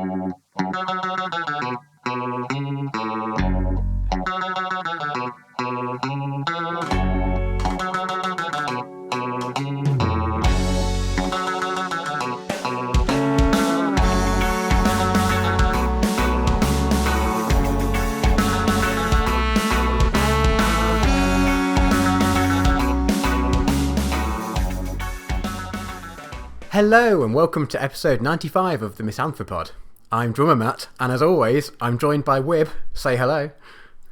Hello and welcome to episode 95 of the MisanthroPod. I'm Drummer Matt, and as always, I'm joined by Wib. Say hello.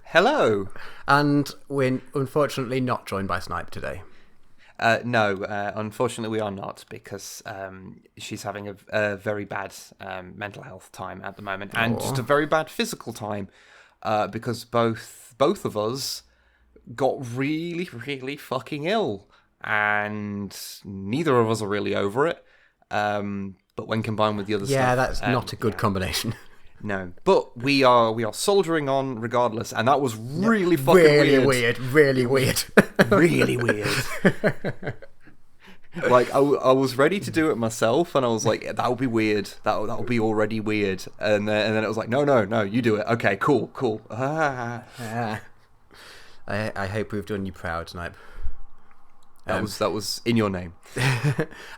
Hello. And we're unfortunately not joined by Snipe today. No, unfortunately we are not, because she's having a very bad mental health time at the moment, and just a very bad physical time, because both of us got really, really fucking ill, and neither of us are really over it. But when combined with the other stuff... Yeah, that's not a good combination. No. But we are soldiering on regardless, and that was really fucking weird. Really weird. Really weird. Like, I was ready to do it myself, and I was like, that would be weird. That would be already weird. And then it was like, no, you do it. Okay, cool. I hope we've done you proud, Snipe. That was in your name.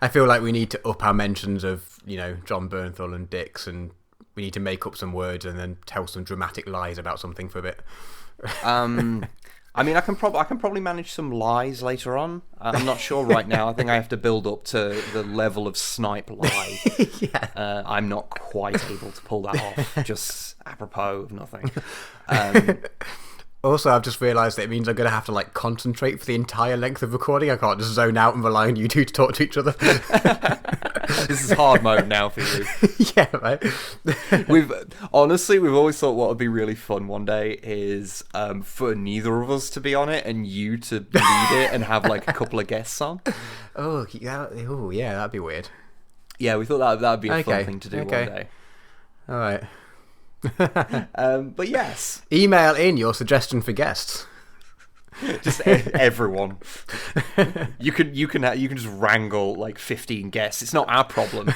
I feel like we need to up our mentions of, John Bernthal and Dix, and we need to make up some words and then tell some dramatic lies about something for a bit. I mean, I can probably manage some lies later on. I'm not sure right now. I think I have to build up to the level of Snipe lie. Yeah. I'm not quite able to pull that off, just apropos of nothing. Also, I've just realised that it means I'm going to have to concentrate for the entire length of recording. I can't just zone out and rely on you two to talk to each other. This is hard mode now for you. Yeah, right. We've always thought what would be really fun one day is for neither of us to be on it and you to lead it and have a couple of guests on. Oh yeah, that'd be weird. Yeah, we thought that'd be a fun thing to do one day. All right. But yes, email in your suggestion for guests. Just everyone. You can just wrangle 15 guests. It's not our problem.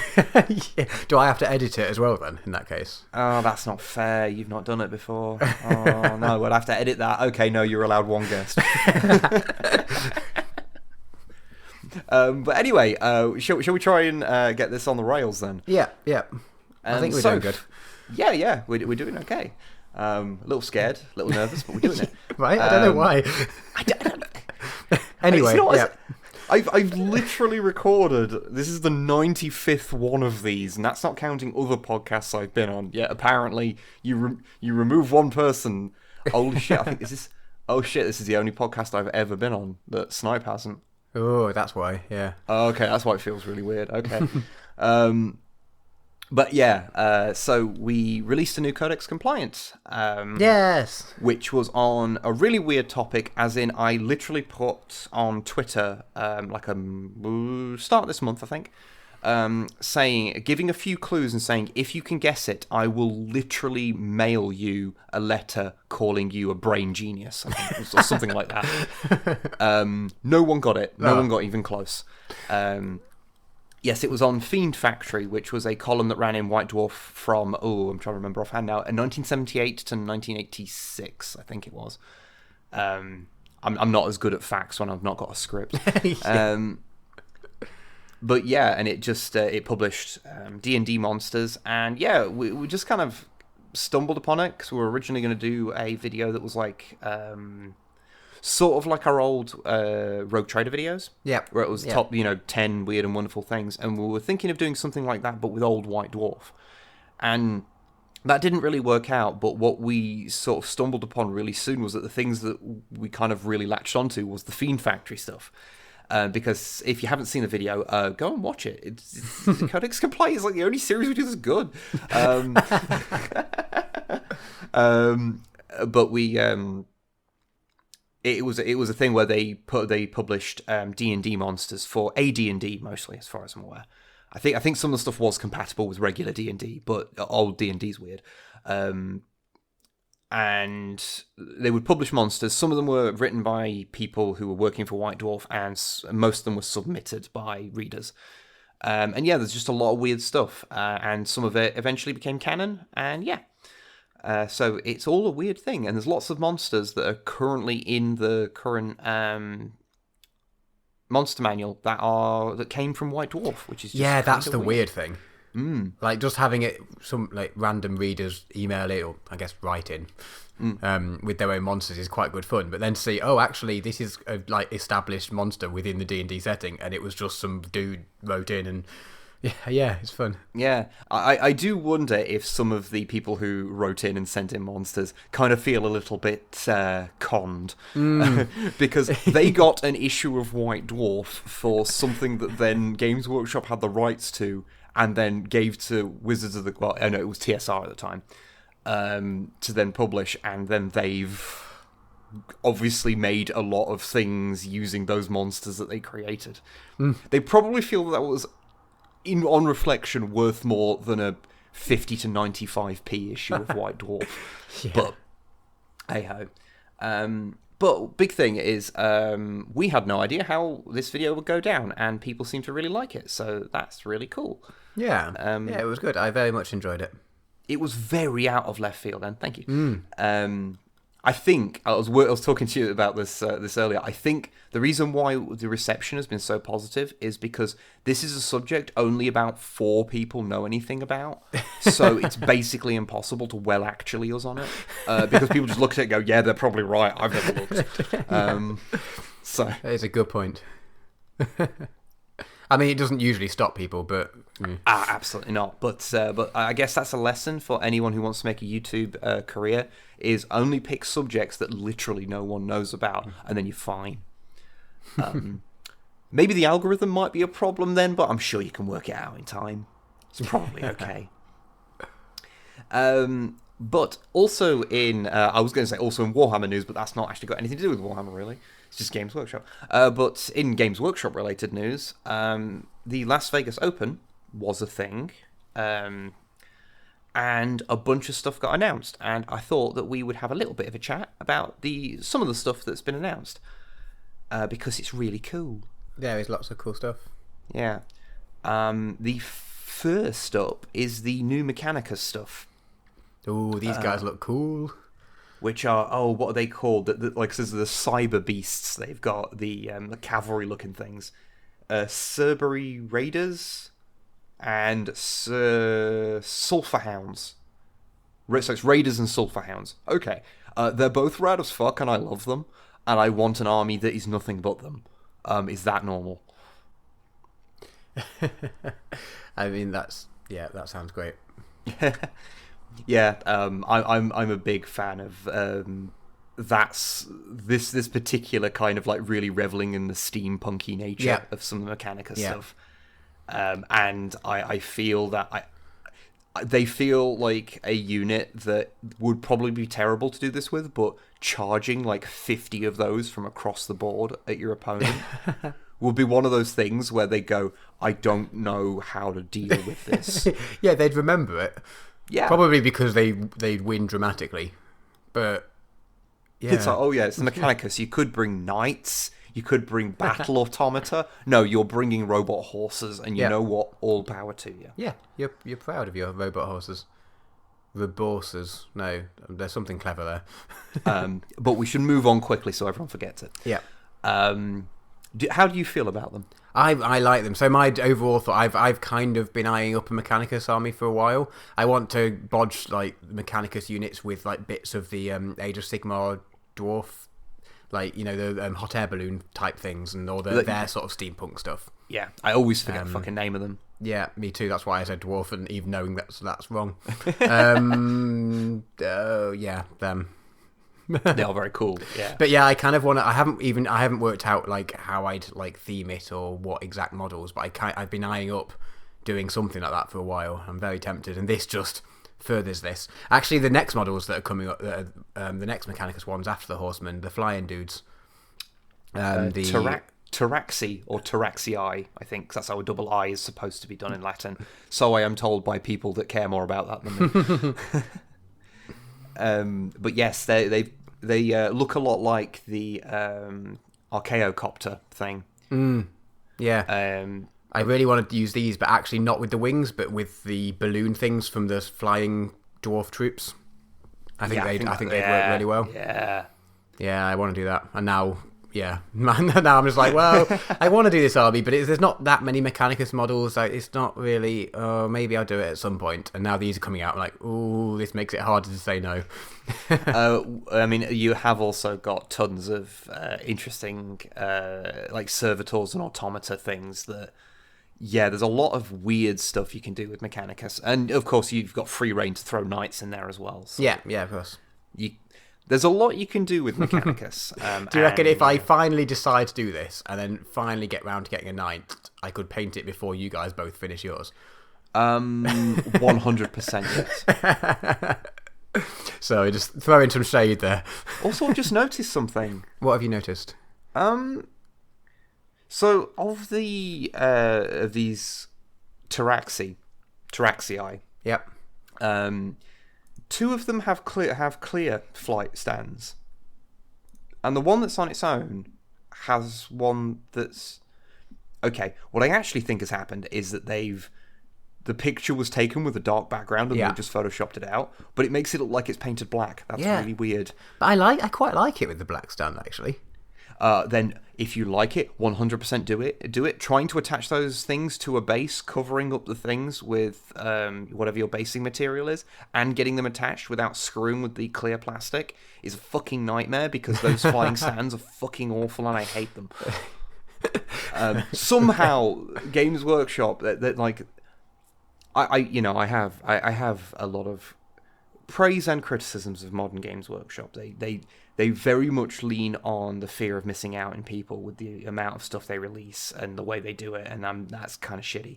Yeah. Do I have to edit it as well then? In that case. Oh, that's not fair. You've not done it before. Oh no, we'll have to edit that. Okay, no, you're allowed one guest. But anyway, shall we try and get this on the rails then? Yeah. I think we're doing good. Yeah, we're doing okay. A little scared, a little nervous, but we're doing it. Right? I don't know why. I don't know. Anyway, I've literally recorded, this is the 95th one of these, and that's not counting other podcasts I've been on. Yet apparently you remove one person. Holy shit, I think this is the only podcast I've ever been on that Snipe hasn't. Oh, that's why, yeah. Okay, that's why it feels really weird. Okay. But yeah, so we released a new Codex Compliance. Yes! Which was on a really weird topic, as in I literally put on Twitter, start this month, I think, giving a few clues and saying, if you can guess it, I will literally mail you a letter calling you a brain genius, I think, or something like that. No one got it. No one got even close. Yes, it was on Fiend Factory, which was a column that ran in White Dwarf from, I'm trying to remember offhand now, 1978 to 1986, I think it was. I'm not as good at facts when I've not got a script. Yeah. But yeah, and it just, it published D&D Monsters, and yeah, we just kind of stumbled upon it, because we were originally going to do a video that was sort of like our old Rogue Trader videos. Yeah. Where it was top, 10 weird and wonderful things. And we were thinking of doing something like that, but with old White Dwarf. And that didn't really work out, but what we sort of stumbled upon really soon was that the things that we kind of really latched onto was the Fiend Factory stuff. Because if you haven't seen the video, go and watch it. It's Codex Compliance is the only series we do that's good. But we... It was a thing where they published D&D monsters for AD&D mostly, as far as I'm aware. I think some of the stuff was compatible with regular D&D, but old D&D's weird. And they would publish monsters. Some of them were written by people who were working for White Dwarf, and most of them were submitted by readers. And yeah, there's just a lot of weird stuff, and some of it eventually became canon, and yeah. So it's all a weird thing, and there's lots of monsters that are currently in the current monster manual that came from White Dwarf, which is just that's the weird thing. Mm. Like just having it, some like random readers email it, or I guess write in, with their own monsters is quite good fun. But then to see, oh, actually, this is a like established monster within the D&D setting, and it was just some dude wrote in, and yeah, it's fun. Yeah, I do wonder if some of the people who wrote in and sent in monsters kind of feel a little bit conned, because they got an issue of White Dwarf for something that then Games Workshop had the rights to, and then gave to Wizards of the... Well, I know it was TSR at the time, to then publish, and then they've obviously made a lot of things using those monsters that they created. They probably feel that was... on reflection, worth more than a 50 to 95p issue of White Dwarf. But, hey-ho. But big thing is, we had no idea how this video would go down, and people seem to really like it, so that's really cool. Yeah, it was good. I very much enjoyed it. It was very out of left field, and thank you. I think I was talking to you about this earlier. I think the reason why the reception has been so positive is because this is a subject only about 4 people know anything about. So it's basically impossible to actually us on it, because people just look at it and go, "Yeah, they're probably right. I've never looked." So that is a good point. I mean, it doesn't usually stop people, but... absolutely not. But I guess that's a lesson for anyone who wants to make a YouTube career, is only pick subjects that literally no one knows about, and then you're fine. Maybe the algorithm might be a problem then, but I'm sure you can work it out in time. It's probably okay. But also in... I was going to say also in Warhammer news, but that's not actually got anything to do with Warhammer, really. It's just Games Workshop. But in Games Workshop-related news, the Las Vegas Open was a thing, and a bunch of stuff got announced. And I thought that we would have a little bit of a chat about some of the stuff that's been announced, because it's really cool. Yeah, there's lots of cool stuff. Yeah. The first up is the new Mechanicus stuff. Ooh, these guys look cool. Which are, what are they called? Like, so the cyber beasts. They've got the cavalry-looking things. Cerberus Raiders and Sulphur Hounds. So it's Raiders and Sulphur Hounds. Okay. They're both rad as fuck, and I love them. And I want an army that is nothing but them. Is that normal? I mean, that sounds great. Yeah, I'm a big fan of this particular kind of like really reveling in the steampunky nature of some Mechanica stuff, and I feel that they feel like a unit that would probably be terrible to do this with, but charging like 50 of those from across the board at your opponent will be one of those things where they go, I don't know how to deal with this. Yeah, they'd remember it. Yeah, probably because they'd win dramatically, but yeah, it's like, oh yeah, it's the Mechanicus. You could bring knights, you could bring battle automata. No, you're bringing robot horses, and you know what? All power to you. Yeah, you're proud of your robot horses. Reborses. No, there's something clever there. But we should move on quickly so everyone forgets it. Yeah. How do you feel about them? I like them. So my overall thought, I've kind of been eyeing up a Mechanicus army for a while. I want to bodge like Mechanicus units with like bits of the Age of Sigmar dwarf, like, you know, the hot air balloon type things, and all their sort of steampunk stuff. Yeah, I always forget the fucking name of them. Yeah, me too. That's why I said dwarf, and even knowing that's wrong. Yeah, them. They are very cool. Yeah, but yeah, I kind of want to. I haven't worked out like how I'd like theme it or what exact models, but I've been eyeing up doing something like that for a while. I'm very tempted, and this just furthers this. Actually, the next models that are coming up, the next Mechanicus ones after the Horsemen, the flying dudes, Taraxi or Taraxii, I think, 'cause that's how a double I is supposed to be done in Latin. So I am told by people that care more about that than me. But yes, they look a lot like the Archaeocopter thing. Yeah. I really wanted to use these, but actually not with the wings, but with the balloon things from the flying dwarf troops. I think they'd work really well. Yeah, I want to do that. And now, now I'm just like, well, I want to do this army, but there's not that many Mechanicus models. Like, it's not really. Oh, maybe I'll do it at some point. And now these are coming out. I'm like, ooh, this makes it harder to say no. I mean, you have also got tons of interesting like servitors and automata things that. Yeah, there's a lot of weird stuff you can do with Mechanicus. And, of course, you've got free reign to throw knights in there as well. So yeah, of course. There's a lot you can do with Mechanicus. Do you reckon if I finally decide to do this, and then finally get round to getting a knight, I could paint it before you guys both finish yours? 100% yes. So, just throw in some shade there. Also, I've just noticed something. What have you noticed? So, of these Taraxii, Yep. 2 of them have clear flight stands, and the one that's on its own has one that's okay. What I actually think has happened is that the picture was taken with a dark background and they just photoshopped it out, but it makes it look like it's painted black. That's really weird. But I quite like it with the black stand actually. Then if you like it, 100% do it. Trying to attach those things to a base, covering up the things with whatever your basing material is, and getting them attached without screwing with the clear plastic is a fucking nightmare, because those flying stands are fucking awful and I hate them. Somehow, Games Workshop, that like, I have a lot of praise and criticisms of modern Games Workshop. They very much lean on the fear of missing out in people with the amount of stuff they release and the way they do it, and that's kind of shitty.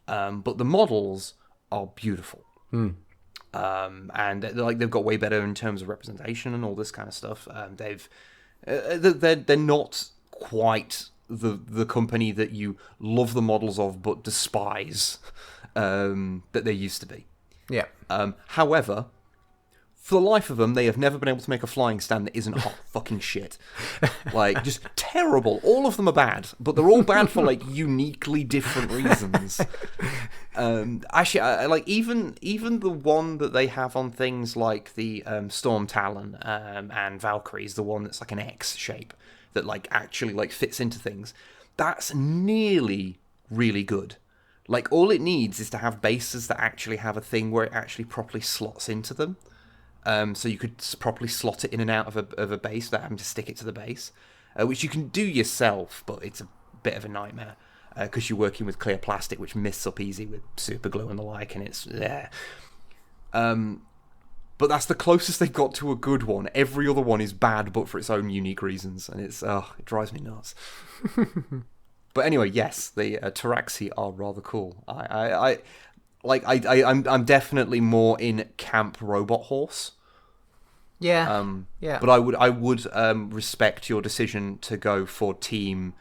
But the models are beautiful, and they've got way better in terms of representation and all this kind of stuff. They're not quite the company that you love the models of but despise that they used to be. Yeah. However, for the life of them, they have never been able to make a flying stand that isn't hot fucking shit. Like, just terrible. All of them are bad, but they're all bad for, like, uniquely different reasons. Actually, like, even the one that they have on things like the Storm Talon and Valkyries, the one that's like an X shape that, like, actually, like, fits into things, that's nearly really good. Like, all it needs is to have bases that actually have a thing where it actually properly slots into them. So you could properly slot it in and out of a base without having to stick it to the base, which you can do yourself, but it's a bit of a nightmare because you're working with clear plastic, which mists up easy with super glue and the like, and it's there. But that's the closest they've got to a good one. Every other one is bad, but for its own unique reasons, and it drives me nuts. But anyway, yes, the Taraxii are rather cool. I'm definitely more in camp robot horse. Yeah. But I would respect your decision to go for team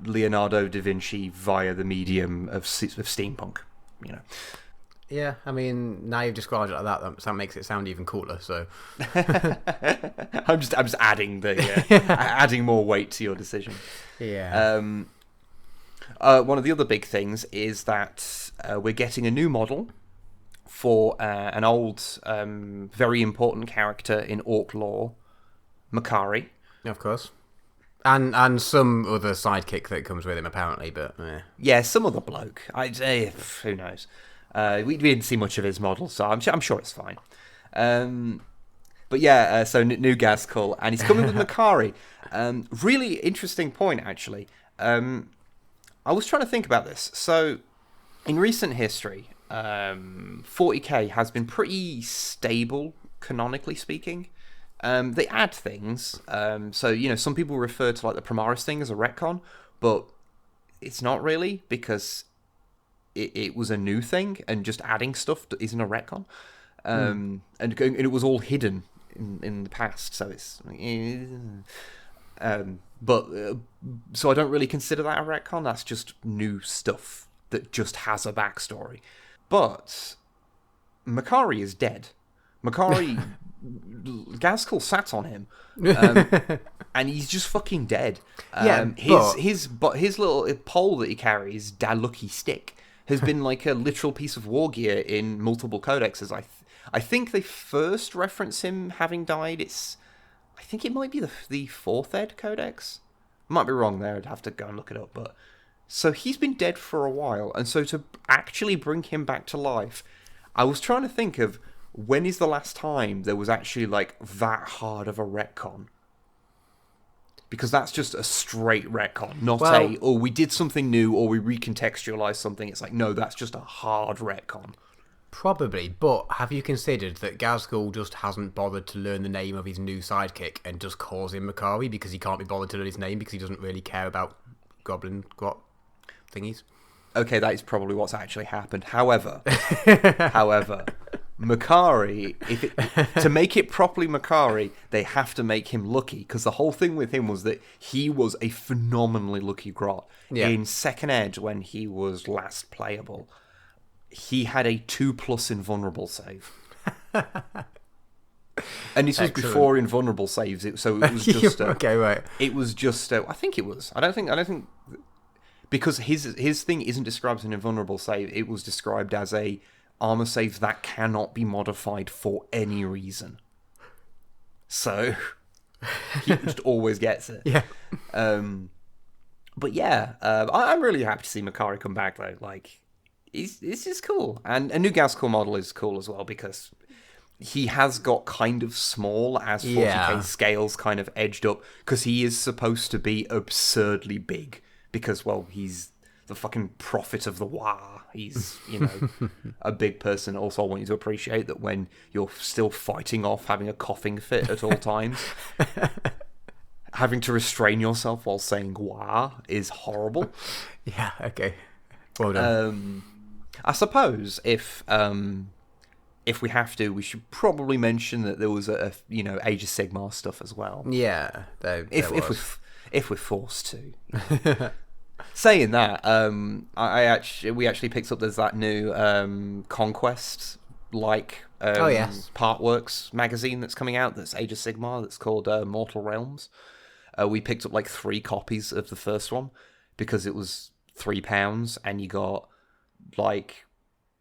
Leonardo da Vinci via the medium of steampunk. You know. Yeah, I mean, now you've described it like that makes it sound even cooler. So I'm just adding adding more weight to your decision. Yeah. One of the other big things is that we're getting a new model for an old, very important character in Orc lore, Makari. Of course. And some other sidekick that comes with him, apparently, but... Yeah, some other bloke. Who knows? We didn't see much of his model, so I'm sure it's fine. But yeah, so new Gazkul, and he's coming with Makari. Really interesting point, actually. I was trying to think about this. So, in recent history, 40k has been pretty stable, canonically speaking. They add things. So, you know, some people refer to like the Primaris thing as a retcon, but it's not really, because it was a new thing, and just adding stuff isn't a retcon. And it was all hidden in the past, so it's... so I don't really consider that a retcon. That's just new stuff that just has a backstory. But Makari is dead. Makari Gazkul sat on him, and he's just fucking dead. His little pole that he carries, Da Lucky Stick, has been like a literal piece of war gear in multiple codexes. I think they first reference him having died. I think it might be the fourth Ed codex. Might be wrong there. I'd have to go and look it up. But so he's been dead for a while, and so to actually bring him back to life, I was trying to think of when is the last time there was actually like that hard of a retcon. Because that's just a straight retcon, not we did something new or we recontextualized something. It's like, no, that's just a hard retcon. Probably, but have you considered that Gazkul just hasn't bothered to learn the name of his new sidekick and just calls him Makari because he can't be bothered to learn his name because he doesn't really care about goblin grot thingies? Okay, that is probably what's actually happened. However, Makari, to make it properly Makari, they have to make him lucky, because the whole thing with him was that he was a phenomenally lucky grot. Yeah. In Second Ed, when he was last playable, he had a 2+ invulnerable save. And this was before invulnerable saves, so it was just... okay, right. It was just... I think it was. I don't think... Because his thing isn't described as an invulnerable save, it was described as a armor save that cannot be modified for any reason. So he just always gets it. Yeah. But yeah, I'm really happy to see Makari come back though. Like, it's just cool, and a new Gazkul model is cool as well because he has got kind of small as 40k scales kind of edged up because he is supposed to be absurdly big because, well, he's the fucking prophet of the Wa. He's, a big person. Also, I want you to appreciate that when you're still fighting off having a coughing fit at all times, having to restrain yourself while saying Wa is horrible. Yeah, okay. Well done. I suppose if we have to, we should probably mention that there was a Age of Sigmar stuff as well. Yeah, if we're forced to. Saying that, we actually picked up there's that new Conquest Partworks magazine that's coming out that's Age of Sigmar that's called Mortal Realms. We picked up like 3 copies of the first one because it was £3 and you got like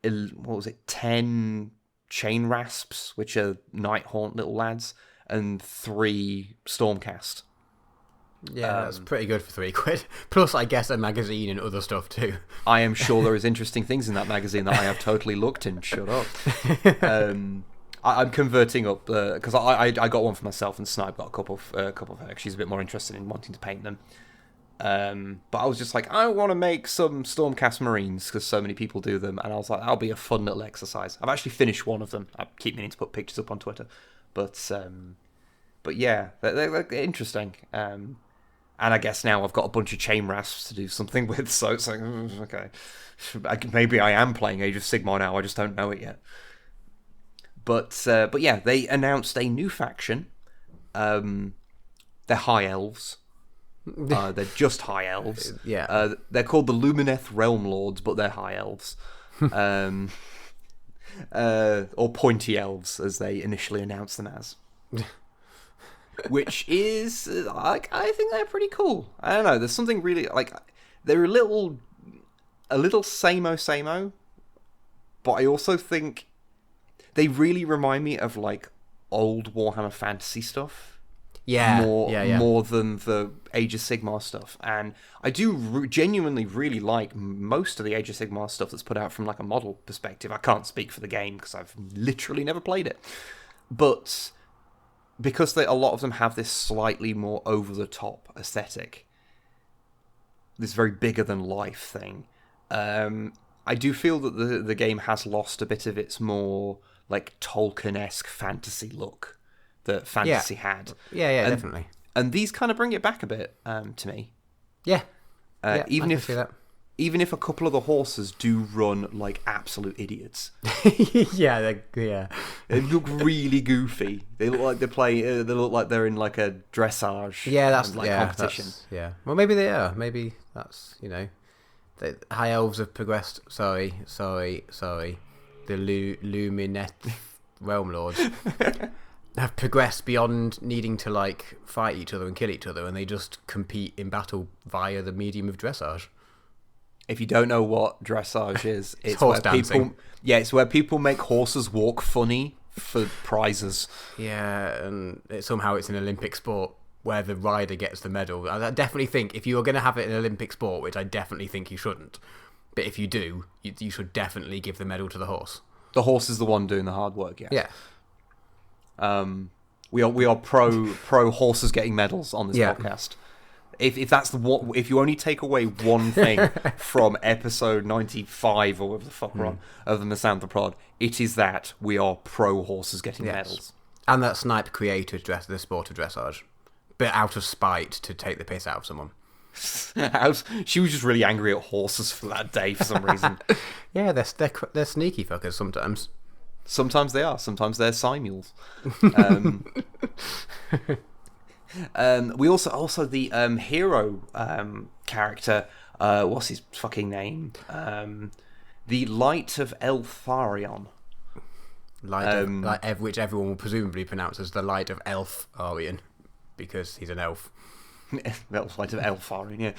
10 chain rasps, which are Nighthaunt little lads, and 3 Stormcast. Yeah, that's pretty good for £3. Plus, I guess, a magazine and other stuff too. I am sure there is interesting things in that magazine that I have totally looked in. Shut up. I'm converting up because I got one for myself and Snipe got a couple of her. She's a bit more interested in wanting to paint them. But I was just like, I want to make some Stormcast Marines because so many people do them, and I was like, that'll be a fun little exercise. I've actually finished one of them. I keep meaning to put pictures up on Twitter, but yeah, they're interesting. And I guess now I've got a bunch of chain rasps to do something with, so it's like, okay, maybe I am playing Age of Sigmar now. I just don't know it yet. But yeah, they announced a new faction. They're High Elves. They're just High Elves. Yeah. They're called the Lumineth Realm Lords, but they're High Elves. Or Pointy Elves, as they initially announced them as. Which is, I think they're pretty cool. I don't know, there's something really, they're a little samey, but I also think they really remind me of, old Warhammer Fantasy stuff. Yeah, more than the Age of Sigmar stuff. And I do genuinely really like most of the Age of Sigmar stuff that's put out from, a model perspective. I can't speak for the game, because I've literally never played it. But because a lot of them have this slightly more over-the-top aesthetic, this very bigger-than-life thing, I do feel that the game has lost a bit of its more, Tolkien-esque fantasy look that fantasy had. Yeah, definitely. And these kind of bring it back a bit, to me. Yeah. Even if a couple of the horses do run like absolute idiots. Yeah. They look really goofy. They look like they look like they're in a dressage. Yeah, that's competition. Well, maybe they are. Maybe that's the High Elves have progressed. Sorry. The Lumineth Realm Lords. have progressed beyond needing to like fight each other and kill each other, and they just compete in battle via the medium of dressage. If you don't know what dressage is, it's horse where dancing. people, it's where people make horses walk funny for prizes. Yeah, and somehow it's an Olympic sport where the rider gets the medal. I definitely think if you are going to have it in an Olympic sport, which I definitely think you shouldn't, but if you do, you should definitely give the medal to the horse. The horse is the one doing the hard work. Yeah. We are pro horses getting medals on this podcast. If that's if you only take away one thing from episode 95 or whatever the fuck we're on of the MisanthroPod, it is that we are pro horses getting medals. And that Snipe created the sport of dressage, but out of spite to take the piss out of someone. She was just really angry at horses for that day for some reason. Yeah, they're sneaky fuckers sometimes. Sometimes they are. Sometimes they're Simules. We also the hero character. What's his fucking name? The Light of Elfarion. Which everyone will presumably pronounce as the Light of Elfarion, because he's an elf. Light of Elfarion, yeah.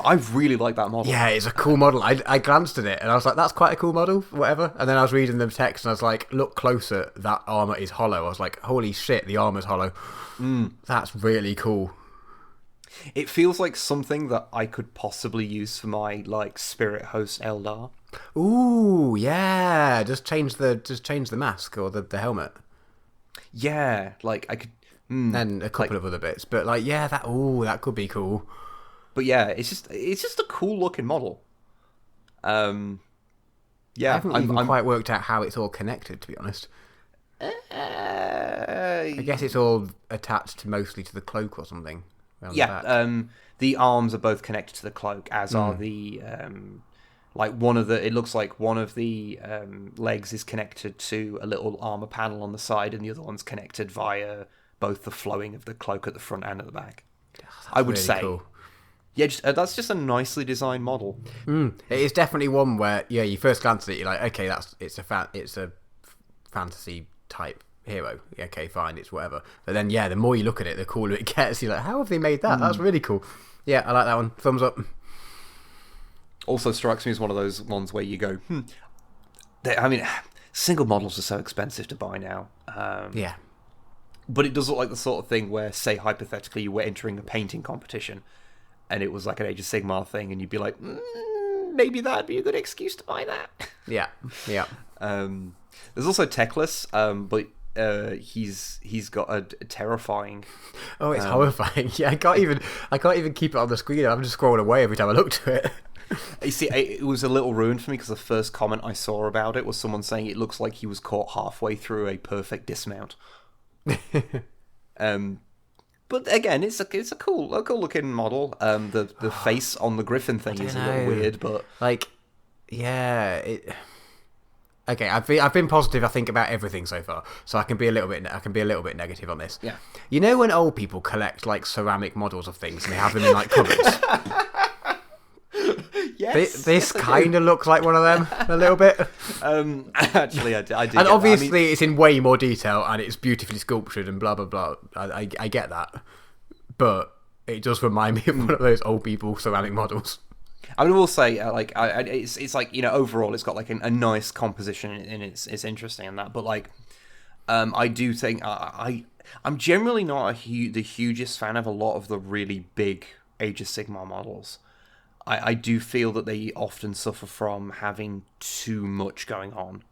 I really like that model. Yeah, it's a cool model. I glanced at it and I was like, that's quite a cool model, whatever. And then I was reading the text and I was like, look closer, that armor is hollow. I was like, holy shit, the armor's hollow. That's really cool. It feels like something that I could possibly use for my like spirit host Eldar. Ooh, yeah. Just change the mask or the helmet. Yeah, like I could. And a couple of other bits, but like, yeah, that could be cool. But yeah, it's just a cool looking model. Yeah, I haven't even quite worked out how it's all connected, to be honest. I guess it's all attached mostly to the cloak or something. Yeah, the arms are both connected to the cloak, as are the like one of the. It looks like one of the legs is connected to a little armor panel on the side, and the other one's connected via both the flowing of the cloak at the front and at the back. I would say. Cool. Yeah, that's just a nicely designed model. It is definitely one where, yeah, you first glance at it, you're like, okay, it's a fantasy type hero. Okay, fine, it's whatever. But then, yeah, the more you look at it, the cooler it gets. You're like, how have they made that? That's really cool. Yeah, I like that one. Thumbs up. Also strikes me as one of those ones where you go, I mean, single models are so expensive to buy now. Yeah. But it does look like the sort of thing where, say, hypothetically, you were entering a painting competition, and it was like an Age of Sigmar thing, and you'd be like, maybe that'd be a good excuse to buy that. Yeah. There's also Techless, but he's got a terrifying. Oh, it's horrifying. Yeah, I can't even keep it on the screen. I'm just scrolling away every time I look to it. You see, it was a little ruined for me because the first comment I saw about it was someone saying it looks like he was caught halfway through a perfect dismount. But again, it's a cool looking model. The face on the griffin thing is a little weird, but like, yeah, okay. I've been positive, I think, about everything so far, so I can be a little bit negative on this. Yeah, you know when old people collect like ceramic models of things and they have them in like cupboards. Yes, this kind of looks like one of them a little bit. Actually, I do. And obviously, it's in way more detail and it's beautifully sculptured and blah blah blah. I get that, but it does remind me of one of those old people ceramic models. I will say, it's like, you know, overall, it's got like a nice composition and it's interesting and that. But like, I do think I'm generally not the hugest fan of a lot of the really big Age of Sigmar models. I do feel that they often suffer from having too much going on.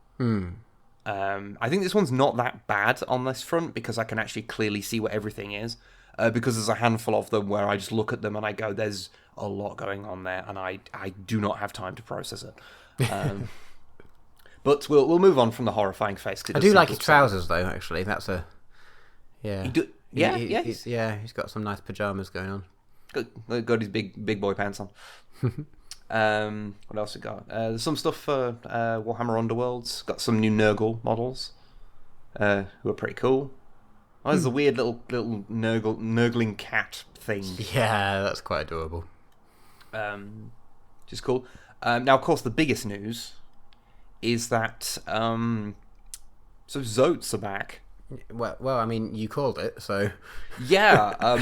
I think this one's not that bad on this front because I can actually clearly see what everything is. Because there's a handful of them where I just look at them and I go, there's a lot going on there, and I do not have time to process it. But we'll move on from the horrifying face. I do like his trousers though. Actually, that's a yeah. He's got some nice pajamas going on. Got his big boy pants on. What else we got? There's some stuff for Warhammer Underworlds. Got some new Nurgle models, who are pretty cool. Oh, there's a weird little Nurgling cat thing. Yeah, that's quite adorable. Which is cool. Now, of course, the biggest news is that so Zotes are back. Well, I mean, you called it, so Yeah,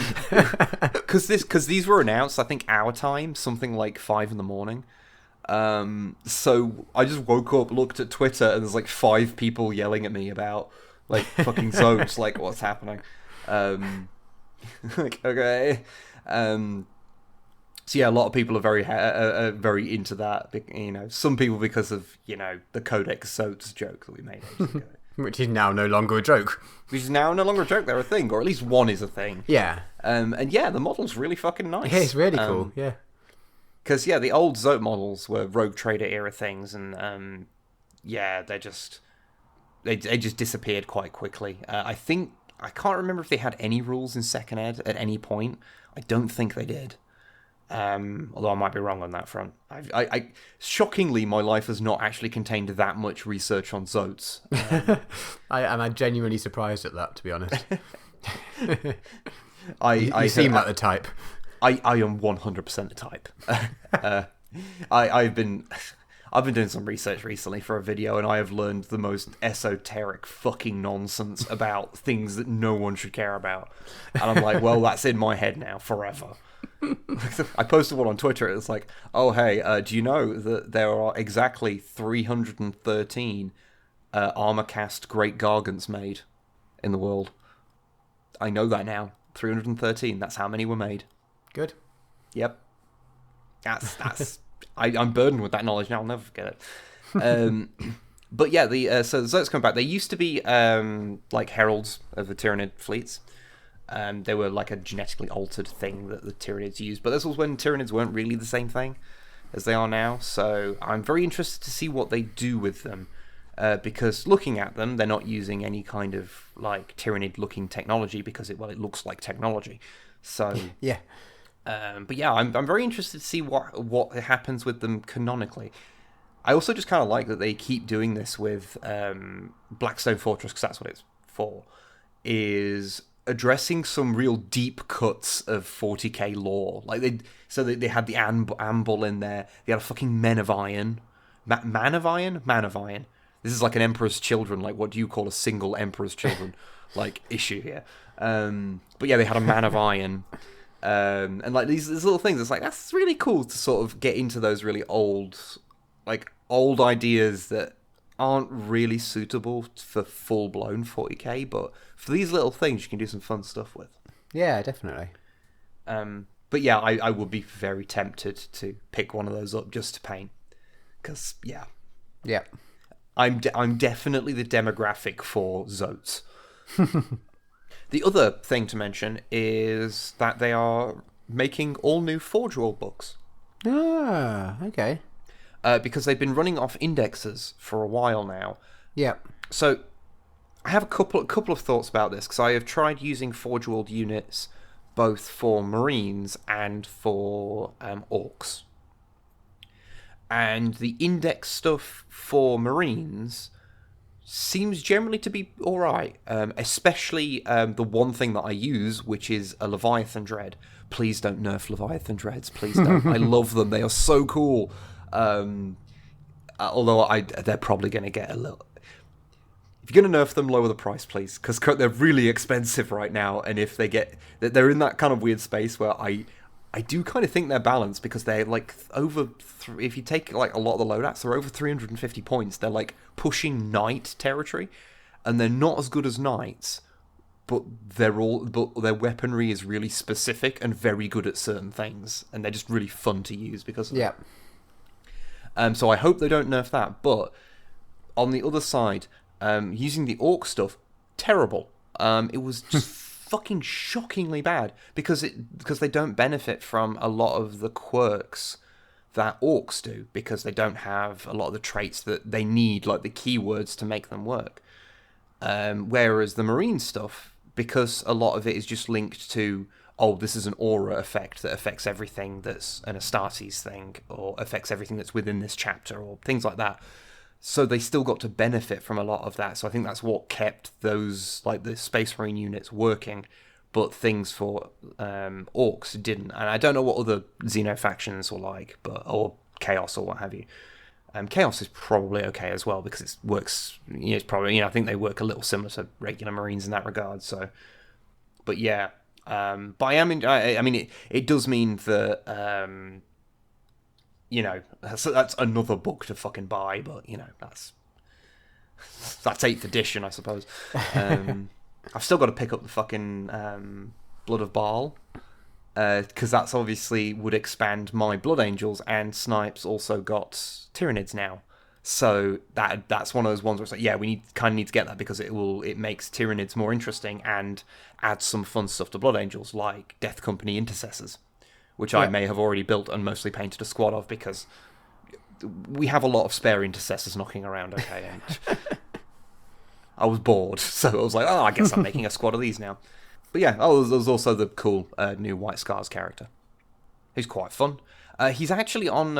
because these were announced, I think our time, something like 5 a.m. So I just woke up, looked at Twitter, and there's like 5 people yelling at me about like fucking Zotes, like what's happening. Like, okay. So yeah, a lot of people are very into that. You know, some people because of the Codex Zotes joke that we made ages ago. Which is now no longer a joke. Which is now no longer a joke. They're a thing, or at least one is a thing. Yeah. And yeah, the model's really fucking nice. Yeah, it's really cool. Yeah. Because yeah, the old Zote models were Rogue Trader era things, and yeah, they just disappeared quite quickly. I can't remember if they had any rules in second ed at any point. I don't think they did. Although I might be wrong on that front. I shockingly, my life has not actually contained that much research on Zotes. I'm genuinely surprised at that, to be honest. You seem like the type. I am 100% the type. I've been doing some research recently for a video, and I have learned the most esoteric fucking nonsense about things that no one should care about. And I'm like, well, that's in my head now forever. I posted one on Twitter. It's like, oh hey, do you know that there are exactly 313 armor cast Great Gargants made in the world? I know that now. 313. That's how many were made. Good. Yep. That's. I'm burdened with that knowledge now. I'll never forget it. But yeah, so the Zotes come back. They used to be like heralds of the Tyranid fleets. They were like a genetically altered thing that the Tyranids used, but this was when Tyranids weren't really the same thing as they are now. So I'm very interested to see what they do with them, because looking at them, they're not using any kind of like Tyranid-looking technology because it looks like technology. So yeah. But yeah, I'm very interested to see what happens with them canonically. I also just kind of like that they keep doing this with Blackstone Fortress, because that's what it's for, is addressing some real deep cuts of 40k lore. Like they had the Amble in there. They had a fucking Men of Iron. Man of Iron? This is like an Emperor's Children. Like, what do you call a single Emperor's Children like issue here? But yeah, they had a Man of Iron. And like these little things, it's like, that's really cool to sort of get into those really old ideas that aren't really suitable for full-blown 40k, but for these little things you can do some fun stuff with. Yeah, definitely. But yeah, I would be very tempted to pick one of those up just to paint, because yeah, I'm definitely the demographic for Zotes. The other thing to mention is that they are making all new Forge World books. Ah, okay. Because they've been running off indexes for a while now. Yeah. So I have a couple of thoughts about this, because I have tried using Forge World units both for Marines and for Orcs. And the index stuff for Marines seems generally to be alright, especially the one thing that I use, which is a Leviathan Dread. Please don't nerf Leviathan Dreads, please don't. I love them, they are so cool. Although they're probably going to get a little... If you're going to nerf them, lower the price, please, because they're really expensive right now, and if they're in that kind of weird space where I do kind of think they're balanced, because they're like if you take like a lot of the loadouts, they're over 350 points. They're like pushing knight territory, and they're not as good as knights, but their weaponry is really specific and very good at certain things, and they're just really fun to use because of that. So I hope they don't nerf that. But on the other side, using the Orc stuff, terrible. It was just fucking shockingly bad, because they don't benefit from a lot of the quirks that Orcs do, because they don't have a lot of the traits that they need, like the keywords to make them work. Whereas the Marine stuff, because a lot of it is just linked to, oh, this is an aura effect that affects everything that's an Astartes thing, or affects everything that's within this chapter, or things like that. So they still got to benefit from a lot of that. So I think that's what kept those, like the Space Marine units working, but things for Orcs didn't. And I don't know what other Xeno factions were like, or Chaos or what have you. Chaos is probably okay as well because it works. It's probably I think they work a little similar to regular Marines in that regard. So, but yeah, but I mean, it does mean that that's another book to fucking buy. But that's 8th edition, I suppose. I've still got to pick up the fucking Blood of Baal. Because that's obviously would expand my Blood Angels, and Snipe's also got Tyranids now, so that's one of those ones where it's like, we need to get that because it makes Tyranids more interesting and adds some fun stuff to Blood Angels like Death Company Intercessors, which I may have already built and mostly painted a squad of because we have a lot of spare Intercessors knocking around. Okay, and I was bored, so I was like, I guess I'm making a squad of these now. But yeah, there's also the cool new White Scars character. He's quite fun. He's actually on.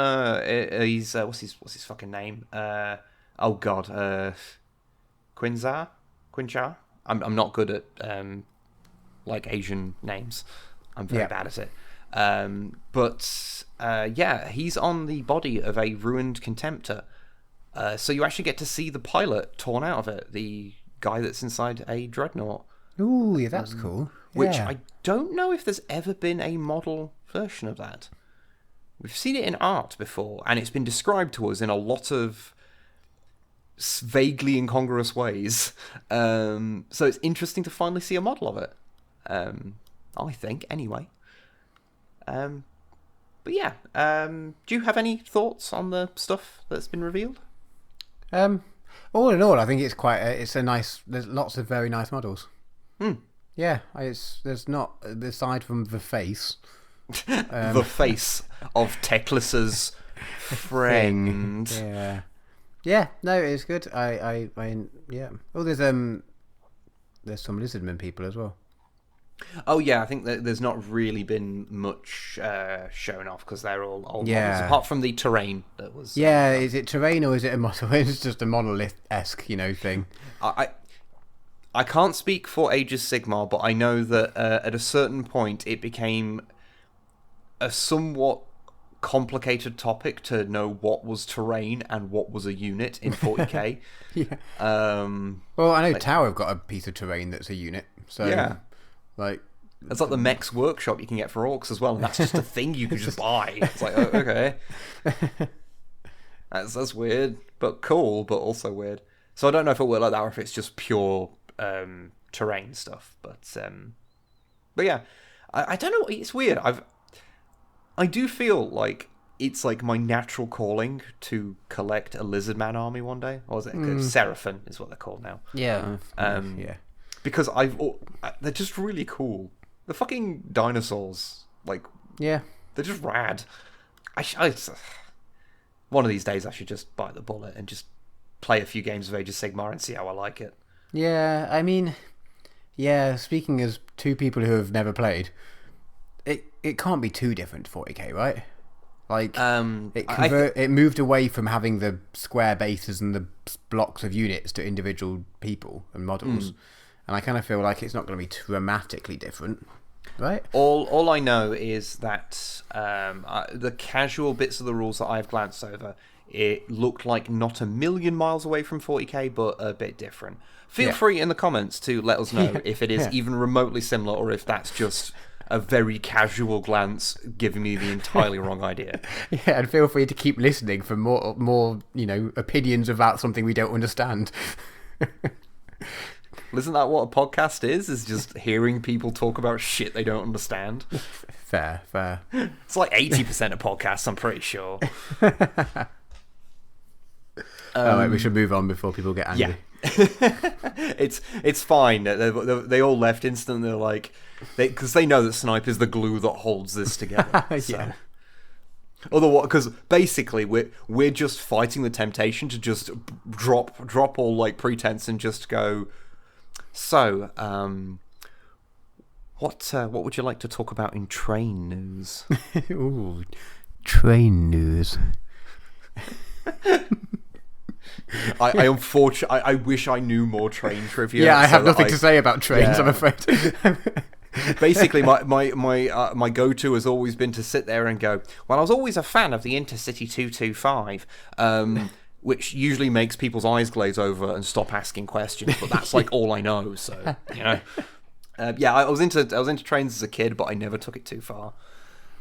He's what's his fucking name? Oh god, Quinjar. I'm not good at like Asian names. I'm very bad at it. But he's on the body of a ruined Contemptor. So you actually get to see the pilot torn out of it, the guy that's inside a dreadnought. Ooh, yeah, that's cool. Which I don't know if there's ever been a model version of that. We've seen it in art before, and it's been described to us in a lot of vaguely incongruous ways. So it's interesting to finally see a model of it. I think, anyway. But yeah, do you have any thoughts on the stuff that's been revealed? All in all, I think it's it's a nice. There's lots of very nice models. Yeah, there's not, aside from the face. The face of Teclis's friend. Yeah, no, it's good. I Oh, there's some Lizardman people as well. Oh yeah, I think that there's not really been much shown off because they're all old models, apart from the terrain that was. Yeah, is it terrain or is it a model? It's just a monolith-esque, thing. I can't speak for Age of Sigmar, but I know that at a certain point it became a somewhat complicated topic to know what was terrain and what was a unit in 40k. Yeah. Well, I know Tower have got a piece of terrain that's a unit. So yeah. It's like the Mech's Workshop you can get for Orcs as well, and that's just a thing you can just buy. It's like, oh, okay. That's weird, but cool, but also weird. So I don't know if it'll work like that or if it's just pure terrain stuff, but yeah, I don't know. It's weird. I do feel like it's like my natural calling to collect a Lizardman army one day. Or is it Seraphim is what they're called now? Yeah. Because they're just really cool. The fucking dinosaurs, they're just rad. One of these days I should just bite the bullet and just play a few games of Age of Sigmar and see how I like it. Yeah, I mean, speaking as two people who have never played, it can't be too different to 40k, right? It moved away from having the square bases and the blocks of units to individual people and models, and I kind of feel like it's not going to be dramatically different, right? All I know is that the casual bits of the rules that I've glanced over, it looked like not a million miles away from 40k, but a bit different. Feel free in the comments to let us know if it is even remotely similar, or if that's just a very casual glance giving me the entirely wrong idea. Yeah, and feel free to keep listening for more opinions about something we don't understand. Isn't that what a podcast is? Is just hearing people talk about shit they don't understand? Fair. It's like 80% of podcasts, I'm pretty sure. Wait, we should move on before people get angry. Yeah. It's fine. They all left instantly. They're like, because they know that Snipe is the glue that holds this together. So. Yeah. Otherwise, because basically we're just fighting the temptation to just drop all pretense and just go. So, what would you like to talk about in train news? Ooh, train news. I unfortunately, I wish I knew more train trivia. Yeah, I have nothing to say about trains, I'm afraid. Basically, my go-to has always been to sit there and go, well, I was always a fan of the Intercity 225, which usually makes people's eyes glaze over and stop asking questions, but that's like all I know, so, you know. I was into trains as a kid, but I never took it too far.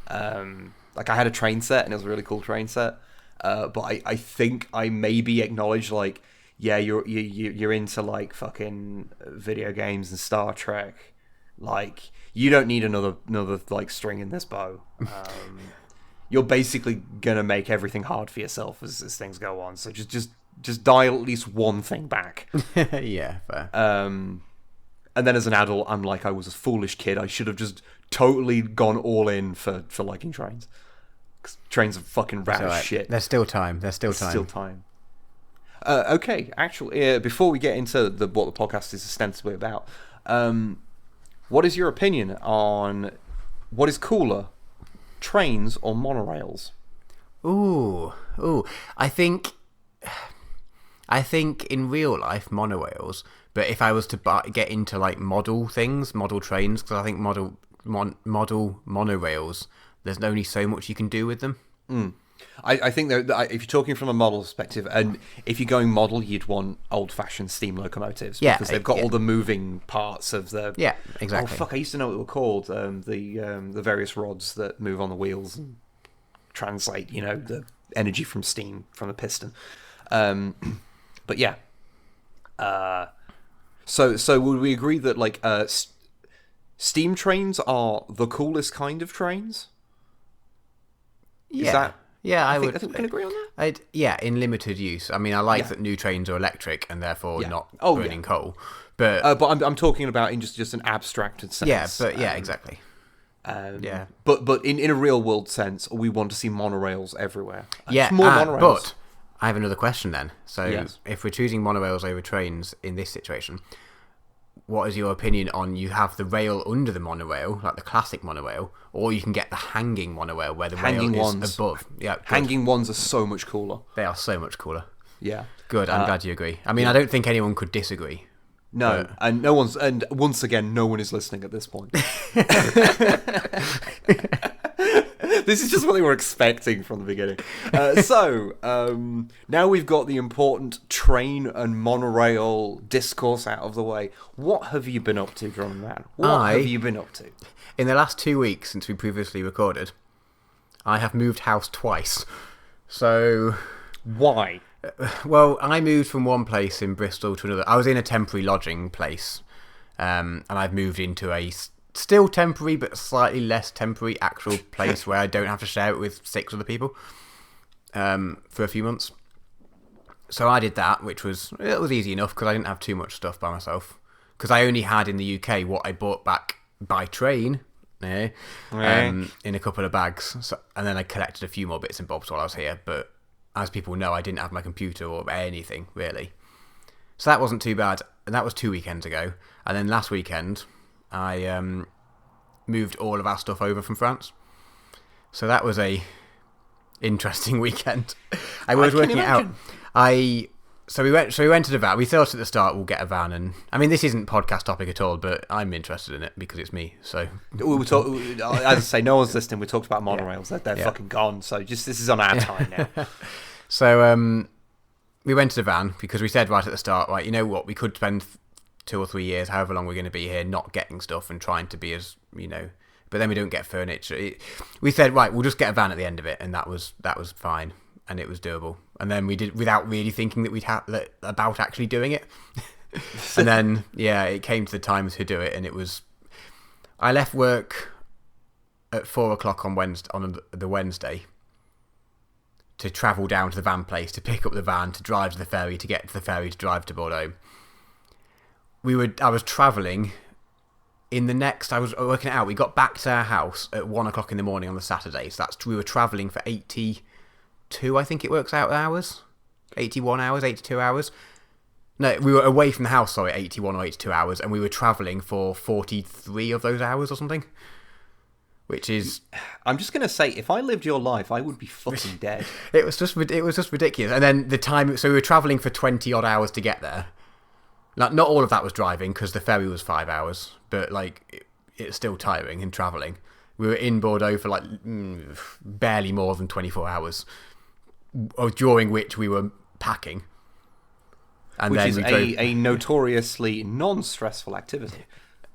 Like, I had a train set, and it was a really cool train set, but I think I maybe acknowledged, like, yeah, you're into, like, fucking video games and Star Trek. Like, you don't need another like string in this bow. You're basically gonna make everything hard for yourself as things go on. So just dial at least one thing back. Yeah, fair. And then as an adult, I'm like, I was a foolish kid. I should have just totally gone all in for liking trains. 'Cause trains are fucking rad as shit. There's still time. Still time. Okay, actually, before we get into what the podcast is ostensibly about, what is your opinion on what is cooler, trains or monorails? Ooh. I think in real life monorails, but if I was to get into like model trains, because I think model monorails, there's only so much you can do with them. I think that if you're talking from a model perspective, and if you're going model, you'd want old-fashioned steam locomotives, because they've got all the moving parts of the... Yeah, exactly. Oh, fuck, I used to know what they were called, the various rods that move on the wheels and translate, you know, the energy from steam from the piston. But yeah. So would we agree that, like, steam trains are the coolest kind of trains? Yeah. Is that... Yeah, I think we can agree on that. In limited use. I mean, I like that new trains are electric and therefore not burning coal. But I'm talking about in just an abstracted sense. Yeah, but exactly. But in a real world sense, we want to see monorails everywhere. More monorails. But I have another question then. So if we're choosing monorails over trains in this situation, what is your opinion on you have the rail under the monorail, like the classic monorail, or you can get the hanging monorail where the rail is above? Yeah, good. Hanging ones are so much cooler. They are so much cooler. Yeah. Good, I'm glad you agree. I mean, I don't think anyone could disagree. No, and once again, no one is listening at this point. This is just what they were expecting from the beginning. So now we've got the important train and monorail discourse out of the way. What have you been up to, Drum and Matt? What have you been up to? In the last 2 weeks since we previously recorded, I have moved house twice. So... Why? Well, I moved from one place in Bristol to another. I was in a temporary lodging place, and I've moved into a still temporary but slightly less temporary actual place where I don't have to share it with 6 other people for a few months. So I did that, which was easy enough because I didn't have too much stuff by myself. Because I only had in the UK what I bought back by train, in a couple of bags, and then I collected a few more bits and bobs while I was here. But as people know, I didn't have my computer or anything really, so that wasn't too bad. And that was 2 weekends ago. And then last weekend, I moved all of our stuff over from France. So that was a interesting weekend. I was working it out. So we rented a van. We thought at the start we'll get a van, and I mean this isn't podcast topic at all, but I'm interested in it because it's me. So as I say, no one's listening. We talked about monorails; they're fucking gone. So this is on our time now. So we rented a van because we said right at the start, right, you know what, we could spend 2 or 3 years, however long we're going to be here, not getting stuff and trying to be as, you know, but then we don't get furniture. We said, right, we'll just get a van at the end of it, and that was fine, and it was doable. And then we did without really thinking that we'd about actually doing it. And then it came to the time to do it, and it was. I left work at 4:00 on the Wednesday to travel down to the van place to pick up the van to drive to the ferry to get to the ferry to drive to Bordeaux. I was travelling in the next. I was working it out. We got back to our house at 1:00 in the morning on the Saturday. So we were travelling for 82, I think it works out hours. 81 hours, 82 hours. No, we were away from the house, 81 or 82 hours, and we were travelling for 43 of those hours or something. Which is... I'm just going to say, if I lived your life, I would be fucking dead. It was just ridiculous. And then the time... So we were travelling for 20 odd hours to get there. Like, not all of that was driving, because the ferry was 5 hours. But, like, it's still tiring and travelling. We were in Bordeaux for like barely more than 24 hours, during which we were packing. And which then is a notoriously non-stressful activity.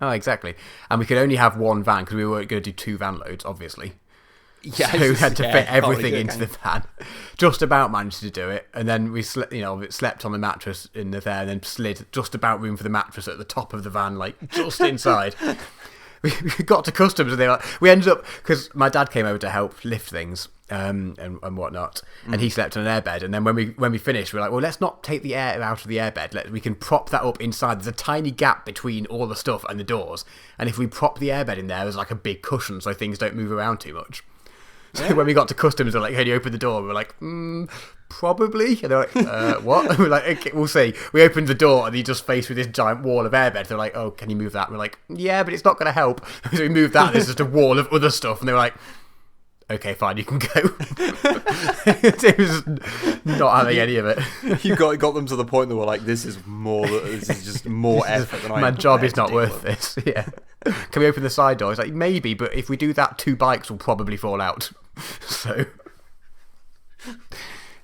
Oh, exactly. And we could only have one van because we weren't going to do 2 van loads, obviously. Yeah, so we had to fit everything into the van. Just about managed to do it. And then we slept on the mattress in there and then slid just about room for the mattress at the top of the van, like just inside. We got to customs and we ended up, because my dad came over to help lift things and whatnot, and he slept on an airbed. And then when we finished, we were like, well, let's not take the air out of the airbed. We can prop that up inside. There's a tiny gap between all the stuff and the doors, and if we prop the airbed in there's like a big cushion so things don't move around too much. So when we got to customs, they're like, "Can you open the door?" And we're like, probably. And they're like, what? And we're like, okay, we'll see. We opened the door and he just faced with this giant wall of airbed. They're like, oh, can you move that? And we're like, yeah, but it's not going to help. So we moved that. There's just a wall of other stuff. And they were like, okay, fine, you can go. It was not having any of it. You got them to the point that were like, this is just more effort than I. My job is not worth this. Yeah. Can we open the side door? It's like, maybe, but if we do that, 2 bikes will probably fall out. So,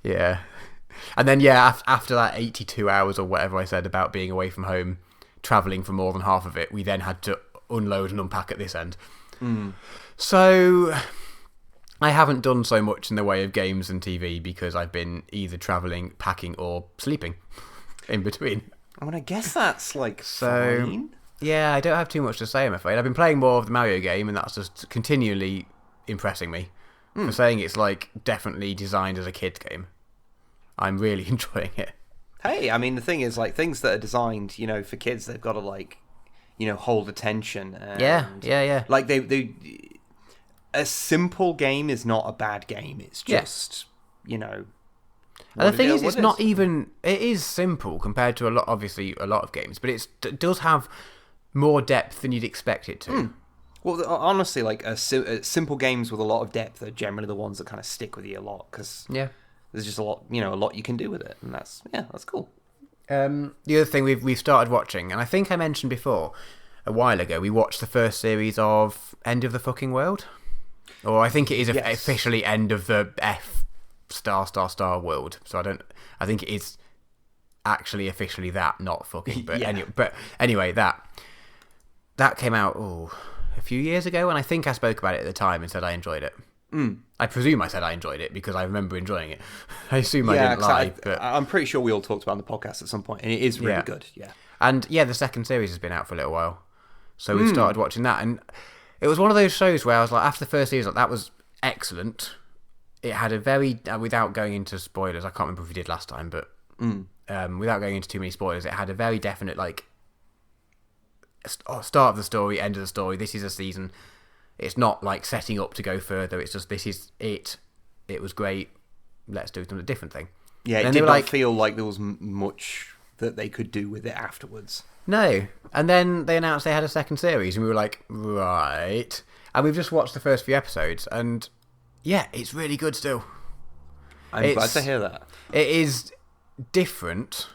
yeah. And then, after that 82 hours or whatever I said about being away from home, travelling for more than half of it, we then had to unload and unpack at this end. So, I haven't done so much in the way of games and TV because I've been either travelling, packing, or sleeping in between. I mean, I guess that's like fine. Yeah, I don't have too much to say, I'm afraid. I've been playing more of the Mario game, and that's just continually impressing me. For saying it's like definitely designed as a kid's game. I'm really enjoying it. Hey, I mean, the thing is, like, things that are designed, for kids, they've got to, like, hold attention. And, yeah. Like, a simple game is not a bad game. It's just, And the thing is, it's not even... It is simple compared to a lot of games, but it does have more depth than you'd expect it to. Well, honestly, like, simple games with a lot of depth are generally the ones that kind of stick with you a lot, because there's just a lot you can do with it, and that's cool. The other thing we've started watching, and I think I mentioned before, a while ago, we watched the first series of End of the Fucking World. Or I think it is officially End of the F star world. So I think it is actually officially that, not fucking. But anyway, that came out a few years ago, and I think I spoke about it at the time and said I enjoyed it. I presume I said I enjoyed it because I remember enjoying it. I assume I didn't lie. But I'm pretty sure we all talked about it on the podcast at some point, and it is really good. Yeah. And the second series has been out for a little while, so we started watching that, and it was one of those shows where I was like, after the first season, that was excellent. It had a very, without going into spoilers, I can't remember if we did last time, but without going into too many spoilers, it had a very definite, like, start of the story, end of the story. This is a season. It's not like setting up to go further. It's just, this is it. It was great. Let's do a different thing. Yeah, it did not feel like there was much that they could do with it afterwards. No. And then they announced they had a second series, and we were like, right. And we've just watched the first few episodes, and yeah, it's really good still. I'm glad to hear that. It is different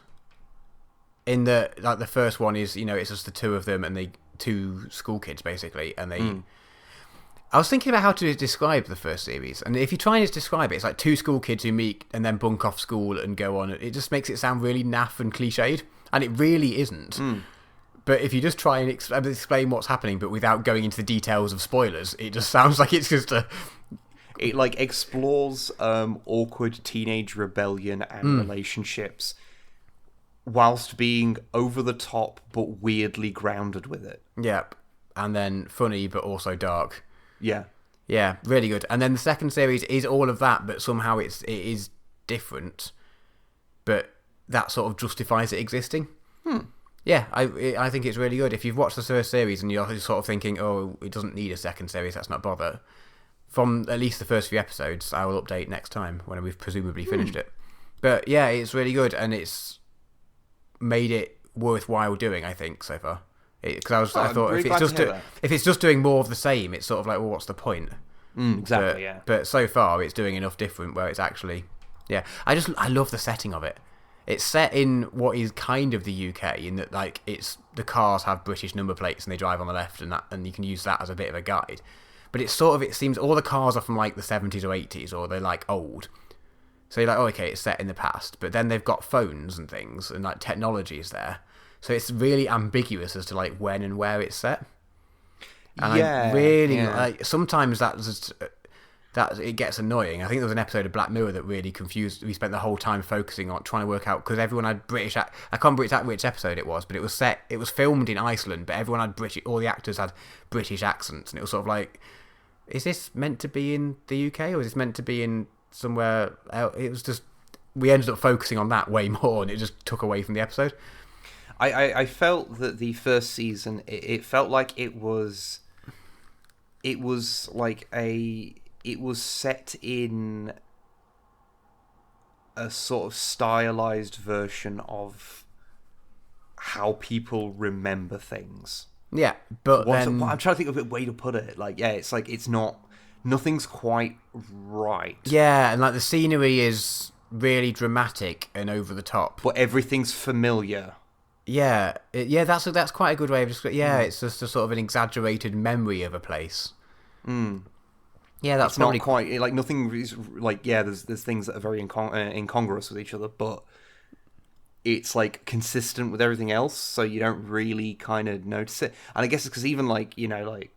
in that, like, the first one is, it's just the two of them, and they 2 school kids, basically, and they... I was thinking about how to describe the first series, and if you try and describe it, it's like 2 school kids who meet and then bunk off school and go on. It just makes it sound really naff and cliched, and it really isn't. But if you just try and explain what's happening, but without going into the details of spoilers, it just sounds like it's just a... It, like, explores awkward teenage rebellion and relationships whilst being over the top but weirdly grounded with it. Yep. And then funny but also dark. Yeah. Yeah, really good. And then the second series is all of that, but somehow it is different. But that sort of justifies it existing. Yeah, I think it's really good. If you've watched the first series and you're sort of thinking, oh, it doesn't need a second series, let's not bother. From at least the first few episodes, I will update next time when we've presumably finished it. But yeah, it's really good, and it's made it worthwhile doing, I think, so far. Because I thought really if it's just doing more of the same, it's sort of like, well, what's the point? Exactly, But so far, it's doing enough different where it's actually, I love the setting of it. it's set in what is kind of the UK, in that like it's the cars have British number plates and they drive on the left, and you can use that as a bit of a guide. But it's sort of, it seems all the cars are from like the 70s or 80s, or they're like old. So you're like, oh, okay, it's set in the past. But then they've got phones and things, and like technology is there. So it's really ambiguous as to like when and where it's set. And I really like, sometimes that it gets annoying. I think there was an episode of Black Mirror that really confused. We spent the whole time focusing on trying to work out, because everyone had British. I can't remember which episode it was, but it was filmed in Iceland, but everyone had British. All the actors had British accents, and it was sort of like, is this meant to be in the UK or is this meant to be in somewhere else? It was just, we ended up focusing on that way more, and it just took away from the episode. I felt that the first season, it felt like it was set in a sort of stylized version of how people remember things. Yeah, but then I'm trying to think of a way to put it. Like, yeah, it's like nothing's quite right. Yeah, and like the scenery is really dramatic and over the top, but everything's familiar. Yeah, that's quite a good way of describing. Yeah, it's just a sort of an exaggerated memory of a place. Yeah, that's it's not quite like, nothing is like, yeah, there's things that are very incongruous with each other, but it's like consistent with everything else, so you don't really kind of notice it. And I guess it's because even like, you know, like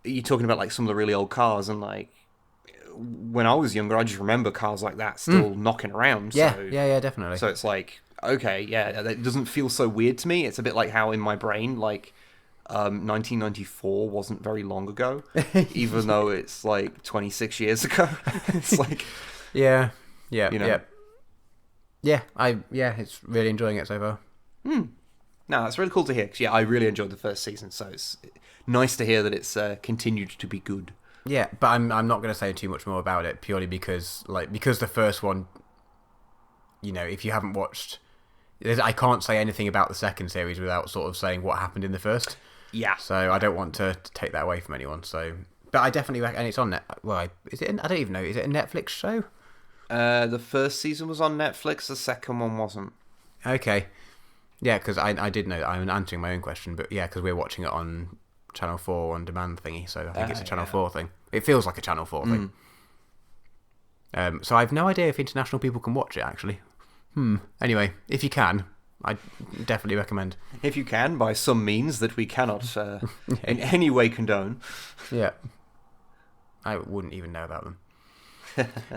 you're talking about like some of the really old cars, and like when I was younger, I just remember cars like that still knocking around. Yeah, so, yeah, definitely. So it's like, okay, yeah, it doesn't feel so weird to me. It's a bit like how in my brain, like 1994 wasn't very long ago, even though it's like 26 years ago. It's like, yeah, you know. it's really enjoying it so far. No, that's really cool to hear. 'Cause, yeah, I really enjoyed the first season, so it's nice to hear that it's continued to be good. Yeah, but I'm not going to say too much more about it, purely because the first one, you know, if you haven't watched, I can't say anything about the second series without sort of saying what happened in the first. Yeah. So I don't want to take that away from anyone. So, but I definitely reckon, and it's on net. Well, is it? I don't even know. Is it a Netflix show? The first season was on Netflix. The second one wasn't. Okay. Yeah, because I did know that. I'm answering my own question, but yeah, because we're watching it on Channel 4 on demand thingy, so I think it's a Channel 4 thing. It feels like a Channel 4 thing. So I have no idea if international people can watch it, actually. Anyway, if you can, I definitely recommend. If you can, by some means that we cannot in any way condone. Yeah. I wouldn't even know about them.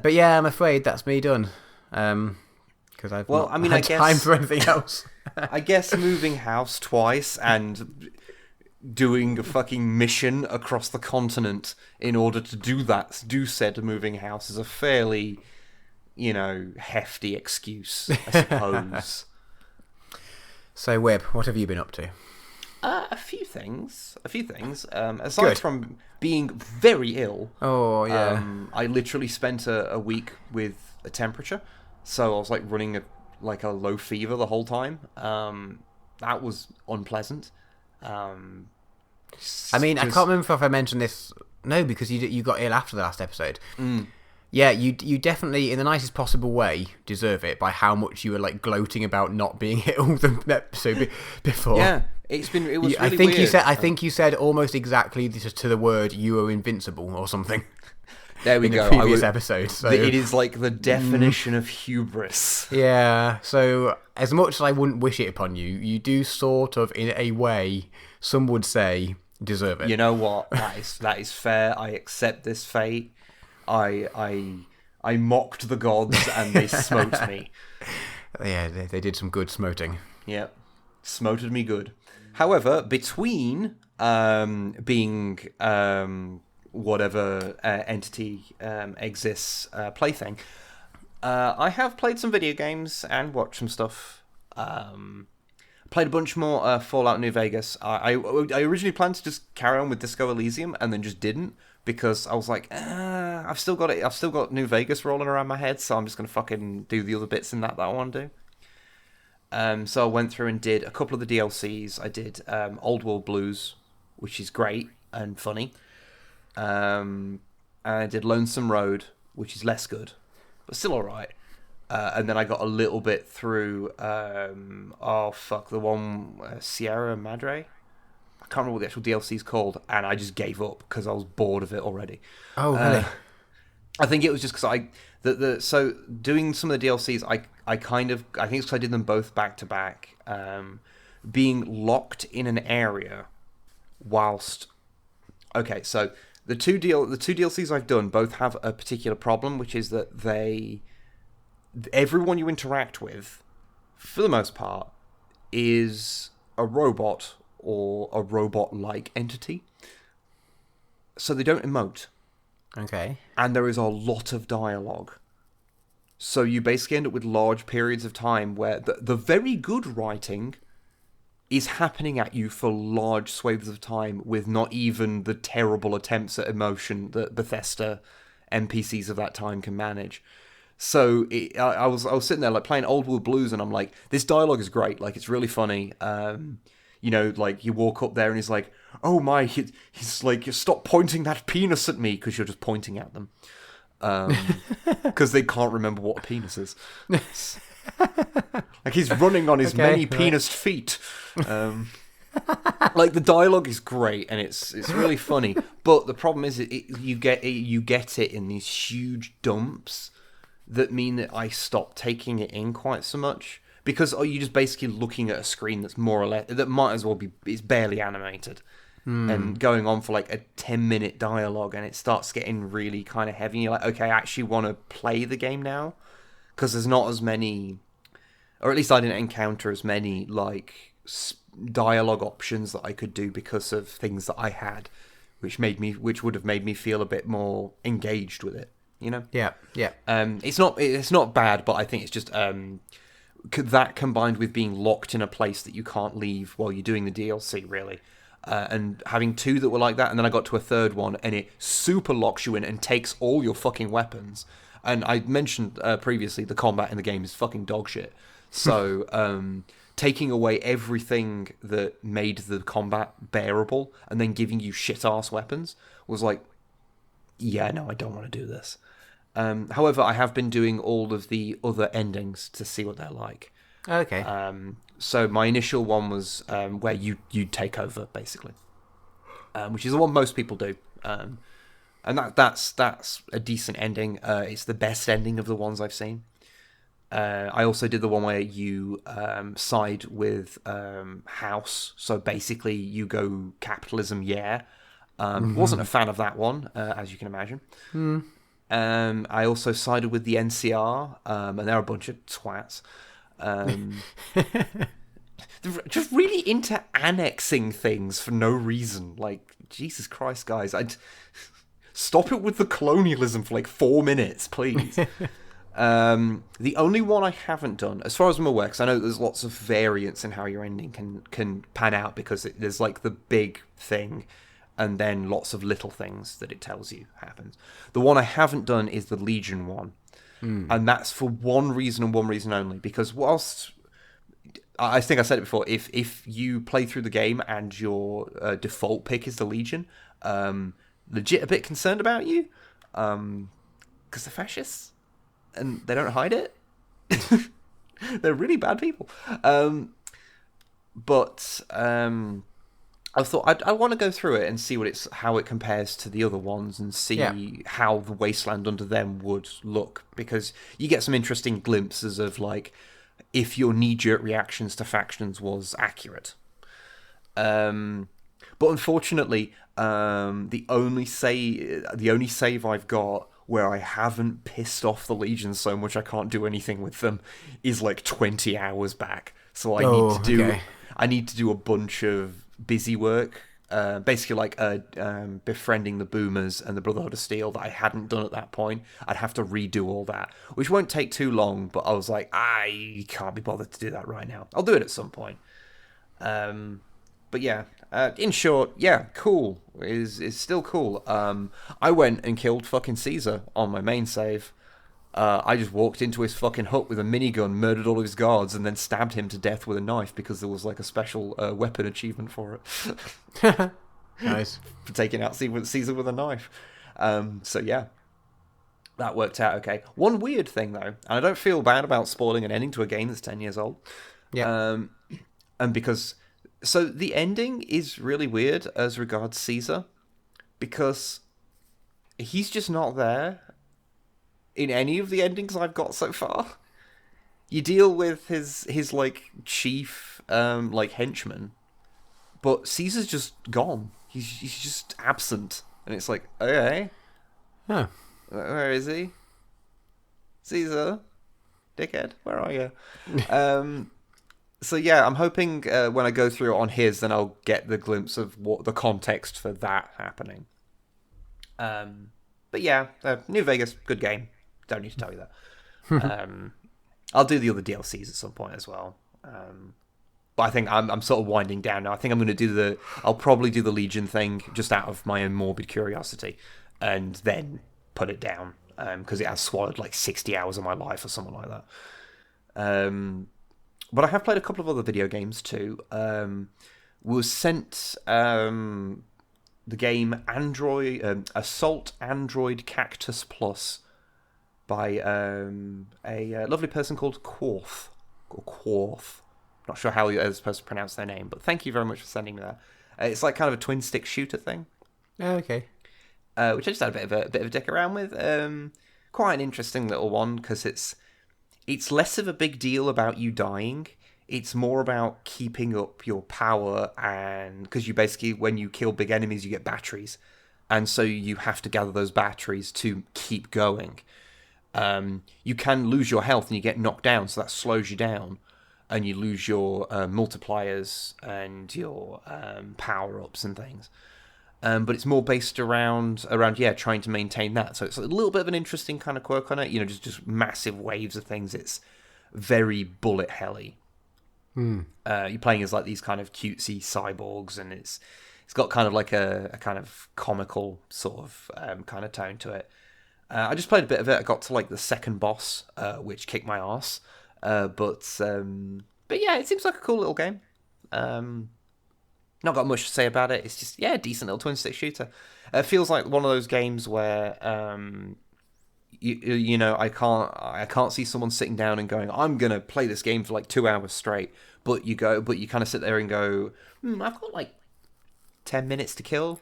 But yeah, I'm afraid that's me done. Because I've not had time for anything else. I guess moving house twice and doing a fucking mission across the continent in order to do said moving house is a fairly, you know, hefty excuse, I suppose. So, Wib, what have you been up to? A few things. Aside from being very ill. Oh, yeah. I literally spent a week with a temperature. So I was like running a low fever the whole time. That was unpleasant. I mean, I can't remember if I mentioned this. No, because you got ill after the last episode. Yeah, you definitely, in the nicest possible way, deserve it by how much you were like gloating about not being ill the episode before. Yeah, it was really I think weird. I think you said almost exactly to the word "you were invincible" or something. There we in go. The previous episode. So it is like the definition of hubris. Yeah. So as much as I wouldn't wish it upon you, you do sort of, in a way, some would say, deserve it. You know what? That is fair. I accept this fate. I mocked the gods and they smote me. Yeah, they did some good smoting. Yeah, smoted me good. However, between being whatever entity exists plaything, I have played some video games and watched some stuff. Played a bunch more Fallout New Vegas. I originally planned to just carry on with Disco Elysium and then just didn't, because I was like, I've still got it. I've still got New Vegas rolling around my head, so I'm just gonna fucking do the other bits in that I want to do. So I went through and did a couple of the DLCs. I did Old World Blues, which is great and funny. And I did Lonesome Road, which is less good, but still alright. And then I got a little bit through, the one, Sierra Madre? I can't remember what the actual DLC is called, and I just gave up because I was bored of it already. Oh, really? I think it was just because so doing some of the DLCs, I think it's because I did them both back to back, being locked in an area whilst. Okay, so the two DLCs I've done both have a particular problem, which is that everyone you interact with, for the most part, is a robot or a robot-like entity. So they don't emote. Okay. And there is a lot of dialogue. So you basically end up with large periods of time where the very good writing is happening at you for large swathes of time with not even the terrible attempts at emotion that Bethesda NPCs of that time can manage. So I was sitting there like playing Old World Blues, and I'm like, this dialogue is great. Like, it's really funny. Like you walk up there and he's like, oh my, he's like, stop pointing that penis at me, because you're just pointing at them. Because they can't remember what a penis is. Like, he's running on his many penised feet. Like, the dialogue is great and it's really funny, but the problem is you get it in these huge dumps that mean that I stop taking it in quite so much, because you're just basically looking at a screen that's more or less, that might as well be, it's barely animated. And going on for like a 10-minute dialogue, and it starts getting really kind of heavy. You're like, okay, I actually want to play the game now, because there's not as many, or at least I didn't encounter as many like dialogue options that I could do because of things that I had, which would have made me feel a bit more engaged with it. You know? Yeah. It's not bad, but I think it's just that combined with being locked in a place that you can't leave while you're doing the DLC, really. And having two that were like that, and then I got to a third one, and it super locks you in and takes all your fucking weapons. And I mentioned previously, the combat in the game is fucking dog shit. So taking away everything that made the combat bearable, and then giving you shit-ass weapons, was like, yeah, no, I don't want to do this. However, I have been doing all of the other endings to see what they're like. Okay. So my initial one was where you take over, basically, which is the one most people do, and that's a decent ending. It's the best ending of the ones I've seen. I also did the one where you side with House, so basically you go capitalism. Yeah, wasn't a fan of that one, as you can imagine. I also sided with the NCR, and they're a bunch of twats. They're just really into annexing things for no reason. Like, Jesus Christ, guys, I'd stop it with the colonialism for like 4 minutes, please. The only one I haven't done, as far as I'm aware, because I know there's lots of variance in how your ending can pan out, because there's like the big thing and then lots of little things that it tells you happens. The one I haven't done is the Legion one. And that's for one reason and one reason only, because whilst I think I said it before, if you play through the game and your default pick is the Legion, legit a bit concerned about you, because they're fascists and they don't hide it. They're really bad people. But I thought I want to go through it and see how it compares to the other ones, and see how the wasteland under them would look, because you get some interesting glimpses of like if your knee-jerk reactions to factions was accurate. But unfortunately, the only save I've got where I haven't pissed off the Legion so much I can't do anything with them is like 20 hours back. So I need to do a bunch of busy work, basically like befriending the Boomers and the Brotherhood of Steel that I hadn't done at that point. I'd have to redo all that, which won't take too long, but I was like, I can't be bothered to do that right now. I'll do it at some point. But yeah, in short, yeah, cool. Is still cool. I went and killed fucking Caesar on my main save. I just walked into his fucking hut with a minigun, murdered all of his guards, and then stabbed him to death with a knife, because there was like a special weapon achievement for it. Nice. For taking out Caesar with a knife. So yeah. that worked out okay. One weird thing, though, and I don't feel bad about spoiling an ending to a game that's 10 years old. Yeah. And because... So the ending is really weird as regards Caesar, because he's just not there in any of the endings I've got so far. You deal with his like, chief, like, henchman, but Caesar's just gone. He's just absent. And it's like, okay. Huh. Where is he? Caesar? Dickhead, where are you? So yeah, I'm hoping when I go through on his, then I'll get the glimpse of what the context for that happening. But yeah, New Vegas, good game. Don't need to tell you that. I'll do the other DLCs at some point as well. But I think I'm sort of winding down now. I think I'm going to I'll probably do the Legion thing just out of my own morbid curiosity, and then put it down because it has swallowed like 60 hours of my life or something like that. But I have played a couple of other video games too. Was sent the game Assault Android Cactus Plus by a lovely person called Quarth. Or Quarth. Not sure how you're supposed to pronounce their name, but thank you very much for sending me that. It's like kind of a twin stick shooter thing. Oh, okay. Which I just had a bit of a dick around with. Quite an interesting little one because it's less of a big deal about you dying. It's more about keeping up your power, and because you basically, when you kill big enemies, you get batteries, and so you have to gather those batteries to keep going. You can lose your health and you get knocked down, so that slows you down, and you lose your multipliers and your power-ups and things. But it's more based around trying to maintain that. So it's a little bit of an interesting kind of quirk on it. You know, just massive waves of things. It's very bullet helly. You're playing as like these kind of cutesy cyborgs, and it's got kind of like a kind of comical sort of kind of tone to it. I just played a bit of it. I got to like the second boss, which kicked my ass. But yeah, it seems like a cool little game. Not got much to say about it. It's just, yeah, a decent little twin-stick shooter. It feels like one of those games where, you know, I can't see someone sitting down and going, I'm gonna play this game for like 2 hours straight. But you kind of sit there and go, I've got like 10 minutes to kill.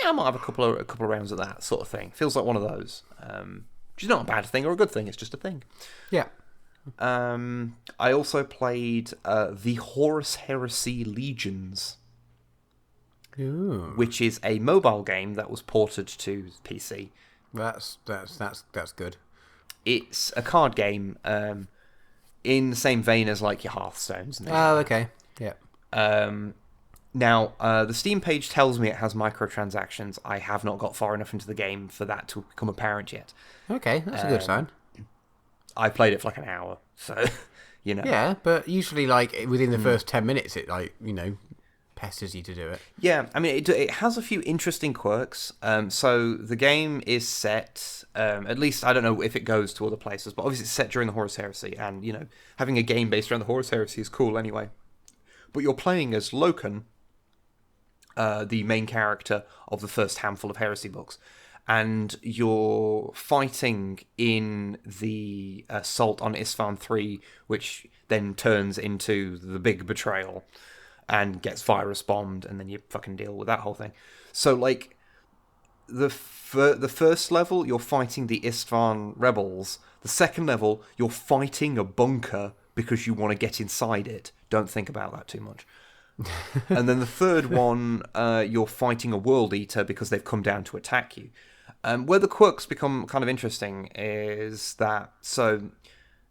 Yeah, I might have a couple of rounds of that sort of thing. Feels like one of those, which is not a bad thing or a good thing. It's just a thing. Yeah. I also played the Horus Heresy Legions, which is a mobile game that was ported to PC. That's good. It's a card game, in the same vein as like your Hearthstones. And oh, okay. Yeah. Now, the Steam page tells me it has microtransactions. I have not got far enough into the game for that to become apparent yet. Okay, that's a good sign. I played it for like an hour, so, you know. Yeah, but usually, like, within the first 10 minutes, it, like, you know, pesters you to do it. Yeah, I mean, it has a few interesting quirks. So the game is set, at least, I don't know if it goes to other places, but obviously it's set during the Horus Heresy, and, you know, having a game based around the Horus Heresy is cool anyway. But you're playing as Loken, the main character of the first handful of Heresy books. And you're fighting in the assault on Isfahan 3, which then turns into the big betrayal and gets virus bombed, and then you fucking deal with that whole thing. So, like, the first level, you're fighting the Isfahan rebels. The second level, you're fighting a bunker because you want to get inside it. Don't think about that too much. And then the third one, you're fighting a World Eater because they've come down to attack you. Where the quirks become kind of interesting is that, so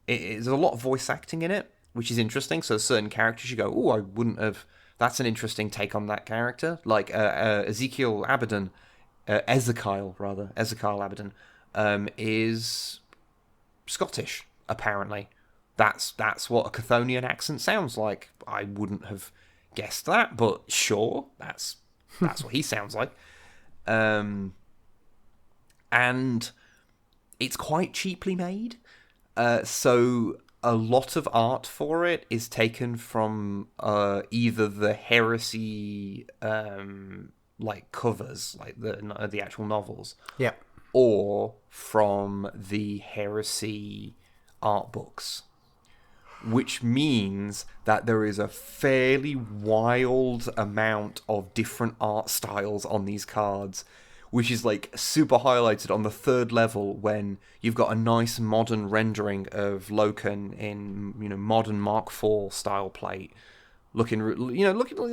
there's a lot of voice acting in it, which is interesting. So certain characters you go, oh, I wouldn't have, that's an interesting take on that character. Like Ezekiel Abaddon, Ezekiel Abaddon, is Scottish, apparently. That's what a Chthonian accent sounds like. I wouldn't have guessed that, but sure, that's what he sounds like. And it's quite cheaply made. So a lot of art for it is taken from either the Heresy like covers, like the actual novels. Yeah. or from the Heresy art books, which means that there is a fairly wild amount of different art styles on these cards, which is like super highlighted on the third level when you've got a nice modern rendering of Loken in, modern Mark IV style plate. Looking,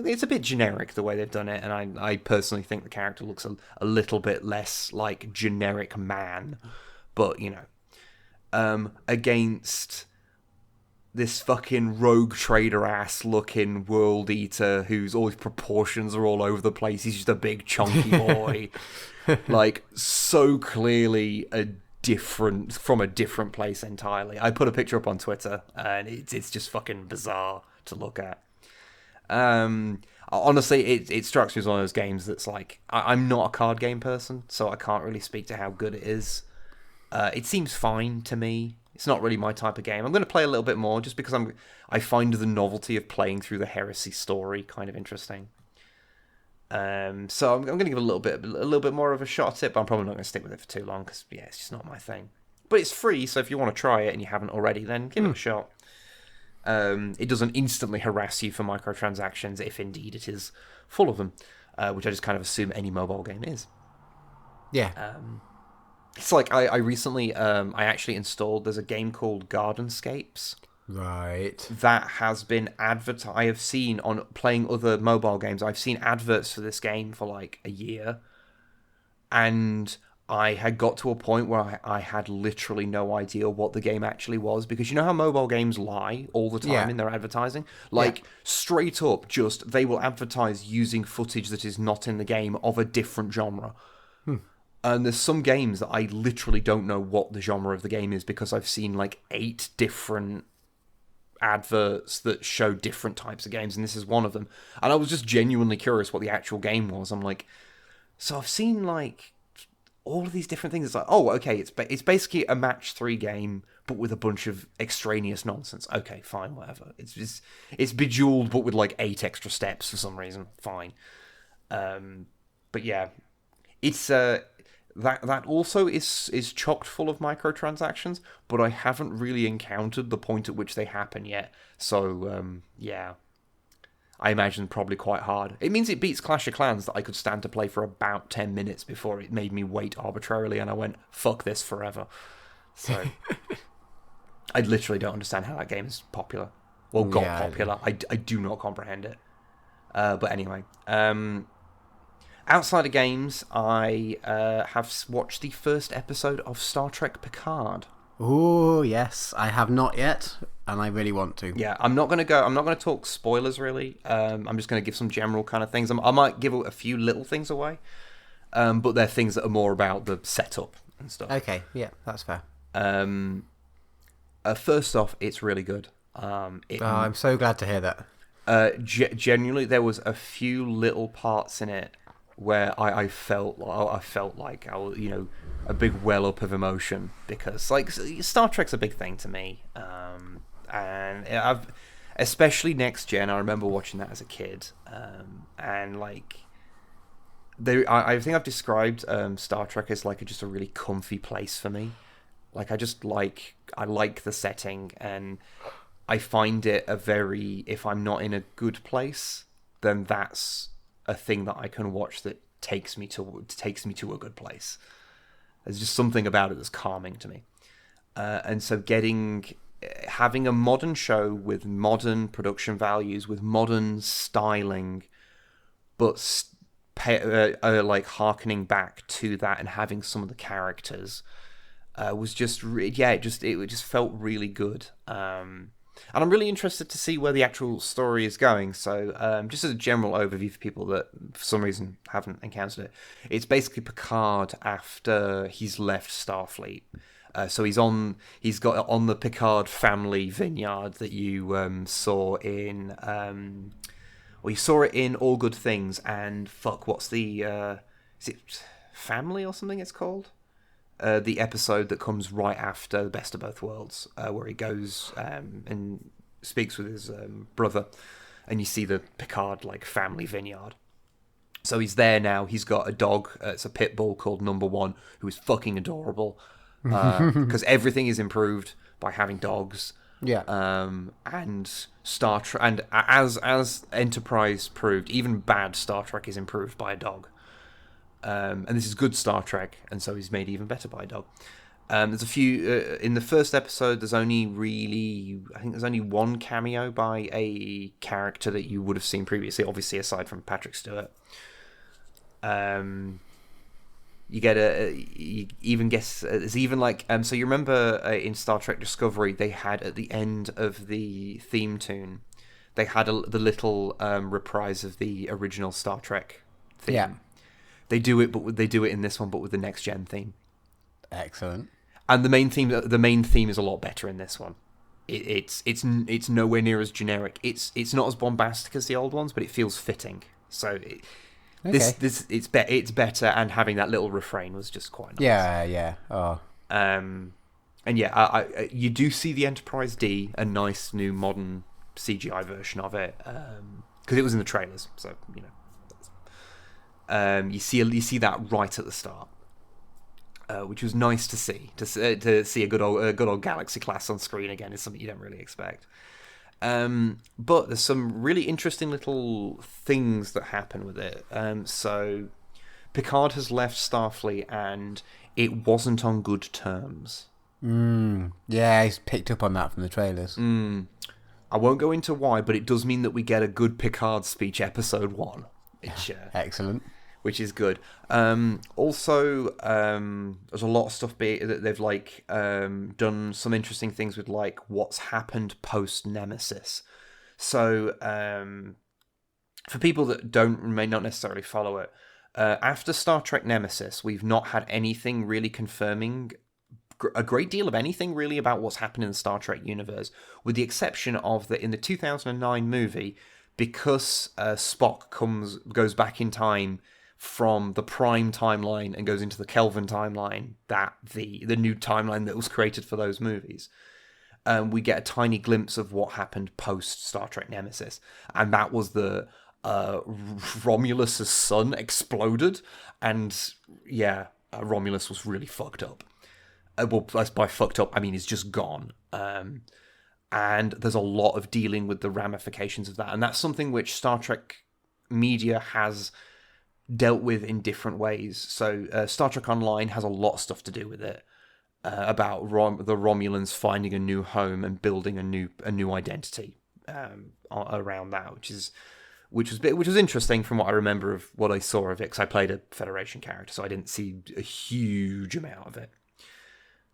it's a bit generic the way they've done it, and I personally think the character looks a little bit less like generic man, but against this fucking rogue trader ass looking world eater whose all his proportions are all over the place. He's just a big chunky boy, like so clearly from a different place entirely. I put a picture up on Twitter, and it's just fucking bizarre to look at. Honestly, it strikes me as one of those games that's like, I'm not a card game person, so I can't really speak to how good it is. It seems fine to me. It's not really my type of game. I'm going to play a little bit more just because I find the novelty of playing through the Heresy story kind of interesting. So I'm going to give it a little bit more of a shot at it, but I'm probably not going to stick with it for too long because it's just not my thing. But it's free, so if you want to try it and you haven't already, then give it a shot. It doesn't instantly harass you for microtransactions if indeed it is full of them, which I just kind of assume any mobile game is. Yeah. It's like I recently I actually installed. There's a game called Gardenscapes. Right. That has been advertised. I have seen on playing other mobile games. I've seen adverts for this game for like a year, and I had got to a point where I had literally no idea what the game actually was, because you know how mobile games lie all the time in their advertising? Like, straight up, just they will advertise using footage that is not in the game of a different genre. And there's some games that I literally don't know what the genre of the game is because I've seen like 8 different adverts that show different types of games, and this is one of them. And I was just genuinely curious what the actual game was. I'm like, so I've seen like all of these different things. It's like, oh, okay, it's basically a match 3 game, but with a bunch of extraneous nonsense. Okay, fine, whatever. It's Bejeweled, but with like 8 extra steps for some reason. Fine. But yeah, it's that also is chocked full of microtransactions, but I haven't really encountered the point at which they happen yet. So yeah, I imagine probably quite hard. It means it beats Clash of Clans that I could stand to play for about 10 minutes before it made me wait arbitrarily, and I went, fuck this forever. So I literally don't understand how that game is popular. Well, got popular. I do not comprehend it. But anyway, outside of games, I have watched the first episode of Star Trek Picard. Oh yes, I have not yet, and I really want to. Yeah, I'm not going to talk spoilers really. I'm just going to give some general kind of things. I might give a few little things away, but they're things that are more about the setup and stuff. Okay, yeah, that's fair. First off, it's really good. I'm so glad to hear that. Genuinely, there was a few little parts in it where I felt like a big well up of emotion, because like Star Trek's a big thing to me, and especially Next Gen. I remember watching that as a kid, and like I think I've described Star Trek as like just a really comfy place for me. Like I like the setting, and I find it if I'm not in a good place, then that's a thing that I can watch that takes me to a good place. There's just something about it that's calming to me. And so having a modern show with modern production values, with modern styling, but like harkening back to that and having some of the characters was just it just felt really good. And I'm really interested to see where the actual story is going. So just as a general overview for people that for some reason haven't encountered it, it's basically Picard after he's left Starfleet. So he's got on the Picard family vineyard that you saw in you saw it in All Good Things, and what's the is it Family or something it's called? The episode that comes right after The Best of Both Worlds, where he goes and speaks with his brother, and you see the Picard like family vineyard. So he's there now. He's got a dog. It's a pit bull called Number One, who is fucking adorable. Because everything is improved by having dogs. Yeah. And Star Trek, and as Enterprise proved, even bad Star Trek is improved by a dog. And this is good Star Trek, and so he's made even better by a dog. There's a few in the first episode. There's only one cameo by a character that you would have seen previously, obviously aside from Patrick Stewart. You get you even guess there's even like so you remember in Star Trek Discovery they had at the end of the theme tune they had the little reprise of the original Star Trek theme. Yeah. They do it in this one, but with the next gen theme. Excellent. And the main theme is a lot better in this one. It's nowhere near as generic. It's not as bombastic as the old ones, but it feels fitting. So it's better, and having that little refrain was just quite nice. Yeah. Oh. And yeah, you do see the Enterprise D, a nice new modern CGI version of it, because it was in the trailers. So you know, you see that right at the start. Which was nice to see. To see a good old Galaxy class on screen again is something you don't really expect. But there's some really interesting little things that happen with it. So Picard has left Starfleet, and it wasn't on good terms. Yeah, he's picked up on that from the trailers. I won't go into why, but it does mean that we get a good Picard speech, episode 1. Excellent. Which is good. Also, there's a lot of stuff that they've like done some interesting things with, like what's happened post Nemesis. So, for people that may not necessarily follow it, after Star Trek Nemesis, we've not had anything really confirming a great deal of anything really about what's happened in the Star Trek universe, with the exception of that in the 2009 movie, because Spock goes back in time from the Prime timeline and goes into the Kelvin timeline, that the new timeline that was created for those movies. We get a tiny glimpse of what happened post Star Trek Nemesis, and that was the Romulus's sun exploded, and yeah, Romulus was really fucked up. Well, by fucked up, I mean he's just gone. And there's a lot of dealing with the ramifications of that, and that's something which Star Trek media has dealt with in different ways. So Star Trek Online has a lot of stuff to do with it, about the Romulans finding a new home and building a new identity around that, which was interesting from what I remember of what I saw of it, because I played a Federation character, so I didn't see a huge amount of it.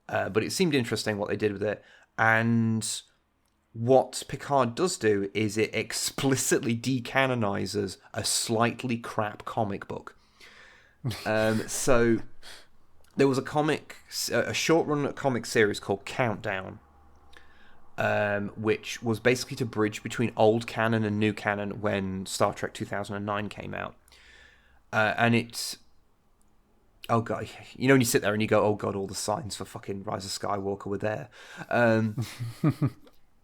But it seemed interesting what they did with it. And what Picard does do is it explicitly decanonizes a slightly crap comic book. So there was a short-run comic series called Countdown, which was basically to bridge between old canon and new canon when Star Trek 2009 came out. And it's... Oh god, you know when you sit there and you go, oh god, all the signs for fucking Rise of Skywalker were there.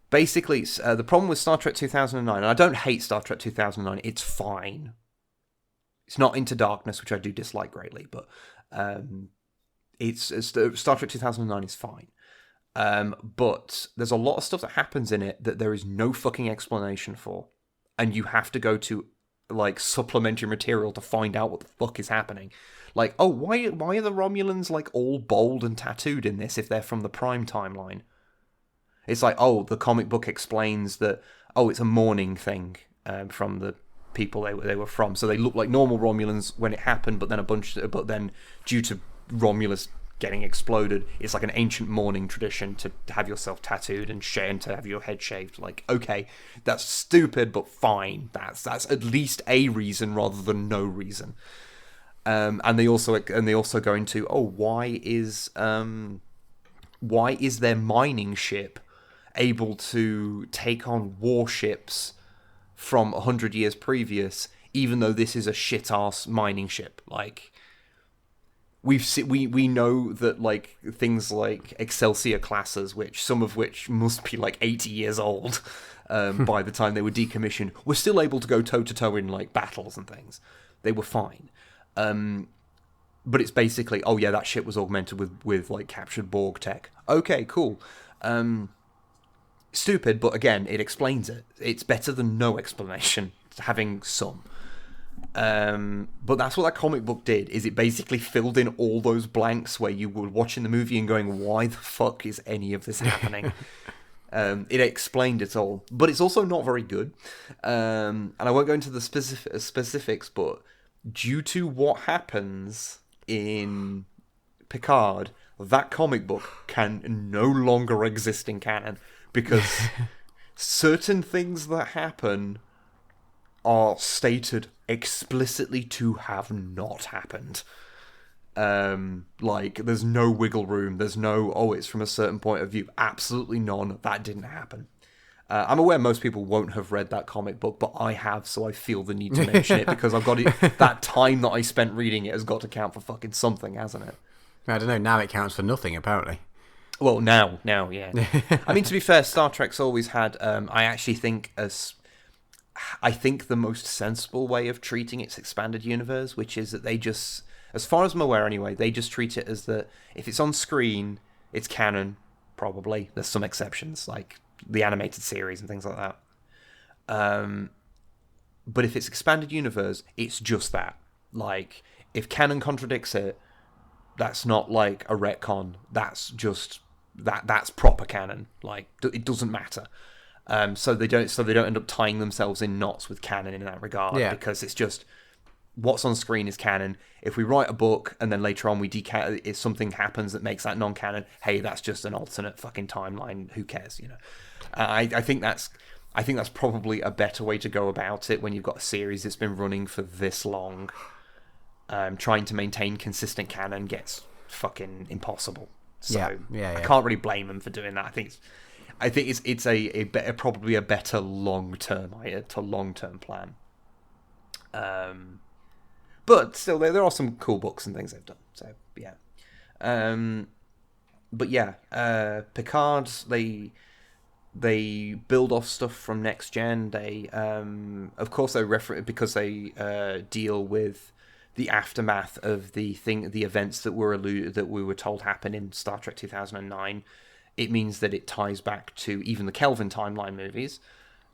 Basically, the problem with Star Trek 2009, and I don't hate Star Trek 2009, it's fine. It's not Into Darkness, which I do dislike greatly, but Star Trek 2009 is fine. But there's a lot of stuff that happens in it that there is no fucking explanation for, and you have to go to like supplementary material to find out what the fuck is happening. Like, oh, why are the Romulans like all bold and tattooed in this if they're from the Prime timeline? It's like, oh, the comic book explains that, oh, it's a mourning thing from the people they were from. So they look like normal Romulans when it happened, but then due to Romulus getting exploded, it's like an ancient mourning tradition to have yourself tattooed and to have your head shaved. Like, okay, that's stupid, but fine. That's at least a reason rather than no reason. And they also go into, oh, why is their mining ship able to take on warships from 100 years previous, even though this is a shit-ass mining ship? Like, we know that like things like Excelsior classes, some of which must be like 80 years old by the time they were decommissioned, were still able to go toe-to-toe in like battles and things. They were fine. But it's basically, oh yeah, that shit was augmented with like captured Borg tech. Okay, cool. Stupid, but again, it explains it. It's better than no explanation, having some. But that's what that comic book did, is it basically filled in all those blanks where you were watching the movie and going, why the fuck is any of this happening? It explained it all. But it's also not very good. And I won't go into the specifics, but due to what happens in Picard, that comic book can no longer exist in canon, because certain things that happen are stated explicitly to have not happened. Like, there's no wiggle room, there's no, oh, it's from a certain point of view. Absolutely none. That didn't happen. I'm aware most people won't have read that comic book, but I have, so I feel the need to mention it, because I've got it. That time that I spent reading it has got to count for fucking something, hasn't it? I don't know, now it counts for nothing, apparently. Well, now, yeah. I mean, to be fair, Star Trek's always had, I actually think, I think the most sensible way of treating its expanded universe, which is that they just, as far as I'm aware anyway, they just treat it as that if it's on screen, it's canon, probably. There's some exceptions, like the animated series and things like that. But if it's expanded universe, it's just that. Like, if canon contradicts it, that's not like a retcon. That's just that's proper canon. Like, it doesn't matter. So they don't end up tying themselves in knots with canon in that regard, because it's just what's on screen is canon. If we write a book and then later on we if something happens that makes that non-canon, hey, that's just an alternate fucking timeline. Who cares, you know? I think that's probably a better way to go about it when you've got a series that's been running for this long. Trying to maintain consistent canon gets fucking impossible. So I can't really blame them for doing that. I think it's probably a better long-term plan. But still, there are some cool books and things they've done. So yeah. But yeah, Picard, they build off stuff from Next Gen. They of course they because they deal with the aftermath of the events that we were told happened in Star Trek 2009. It means that it ties back to even the Kelvin timeline movies.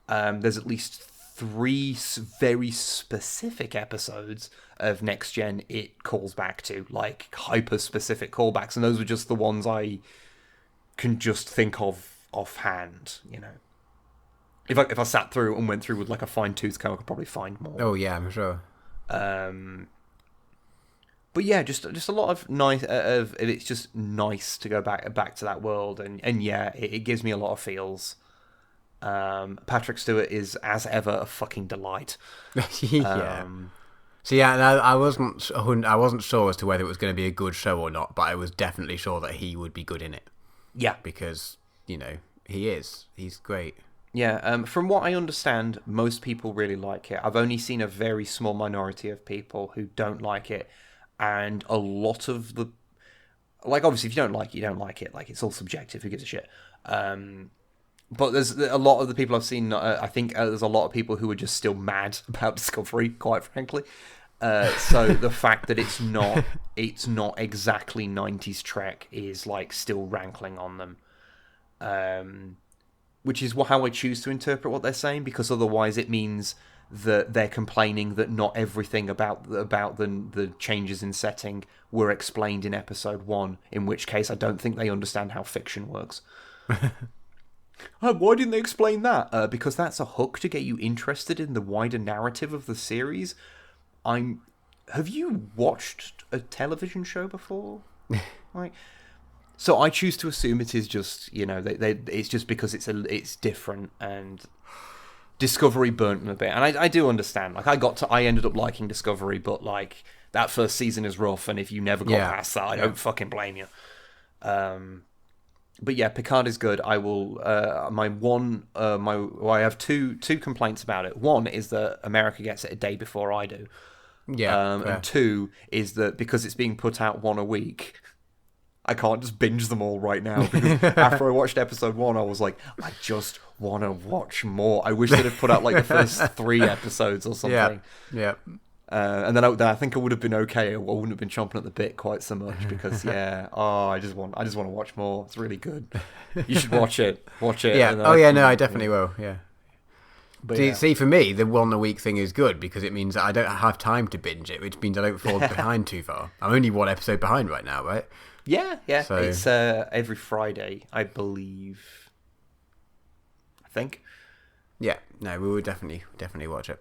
There's at least 3 very specific episodes of Next Gen it calls back to, like hyper-specific callbacks, and those were just the ones I can just think of offhand, you know. If I sat through and went through with like a fine-tooth comb, I could probably find more. Oh yeah, I'm sure. But yeah, just a lot of nice. It's just nice to go back to that world, and yeah, it gives me a lot of feels. Patrick Stewart is, as ever, a fucking delight. Yeah. So yeah, I wasn't sure as to whether it was going to be a good show or not, but I was definitely sure that he would be good in it. Yeah, because he's great. Yeah, from what I understand, most people really like it. I've only seen a very small minority of people who don't like it. And a lot of the... Like, obviously, if you don't like it, you don't like it. Like, it's all subjective. Who gives a shit? But there's a lot of the people I've seen... I think there's a lot of people who are just still mad about Discovery, quite frankly. So the fact that it's not exactly 90s Trek is, like, still rankling on them. Which is how I choose to interpret what they're saying, because otherwise it means... that they're complaining that not everything about the changes in setting were explained in episode 1, in which case I don't think they understand how fiction works. Why didn't they explain that? Because that's a hook to get you interested in the wider narrative of the series. Have you watched a television show before? So I choose to assume it is just, you know, it's just because it's different, and Discovery burnt them a bit, and I do understand. Like, I ended up liking Discovery, but like that first season is rough, and if you never got past that, I don't fucking blame you. But yeah, Picard is good. I will. I have two complaints about it. One is that America gets it a day before I do. Yeah. And 2 is that because it's being put out 1 a week, I can't just binge them all right now, because after I watched episode 1, I was like, I just want to watch more. I wish they'd have put out like the first 3 episodes or something. Yeah. And then I think I would have been okay. I wouldn't have been chomping at the bit quite so much because I just want to watch more. It's really good. You should watch it. Watch it. Yeah. Oh yeah. No, I definitely will. Yeah. But See, for me, the one a week thing is good because it means that I don't have time to binge it, which means I don't fall behind too far. I'm only one episode behind right now, right? Yeah. So, it's every Friday, I believe. I think. Yeah. No, we will definitely watch it.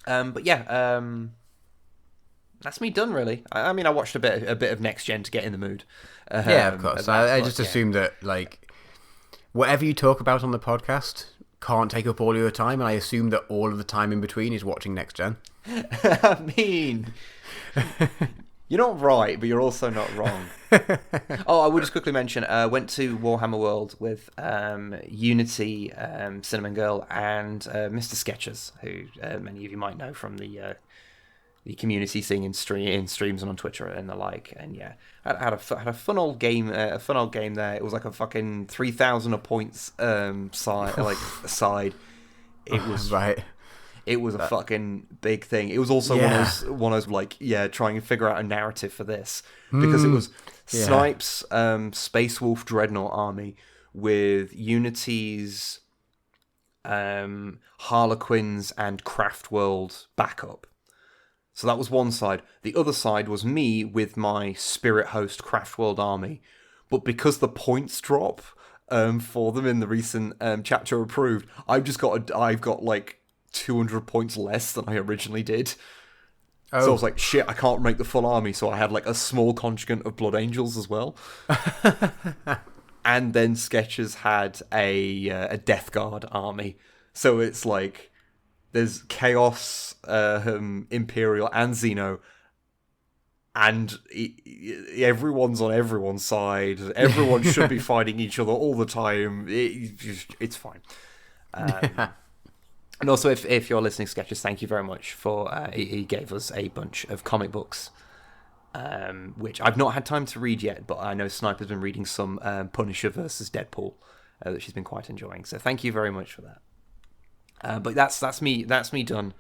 But yeah, that's me done really. I mean, I watched a bit of Next Gen to get in the mood. Yeah, of course. I just assume that like whatever you talk about on the podcast can't take up all your time, and I assume that all of the time in between is watching Next Gen. I mean, you're not right, but you're also not wrong. Oh, I will just quickly mention, went to Warhammer World with Unity, Cinnamon Girl, and Mr. Sketchers, who many of you might know from the community scene in streams and on Twitter and the like. And yeah, had a fun old game. A fun old game there. It was like a fucking 3,000 points side. It was right. It was a fucking big thing. It was also one of those like, trying to figure out a narrative for this. Because it was Snipe's Space Wolf Dreadnought army with Unity's Harlequins and Craftworld backup. So that was one side. The other side was me with my Spirit Host Craftworld army. But because the points drop for them in the recent chapter approved, I've got like 200 points less than I originally did. Oh. So I was like, shit, I can't make the full army, so I had like a small contingent of Blood Angels as well. And then Sketchers had a Death Guard army. So it's like there's Chaos, Imperial, and Xeno, and everyone's on everyone's side. Everyone should be fighting each other all the time. It's fine. And also, if you're listening, Sketchers, thank you very much for... he gave us a bunch of comic books, which I've not had time to read yet, but I know Snipe has been reading some Punisher versus Deadpool that she's been quite enjoying. So thank you very much for that. But that's me done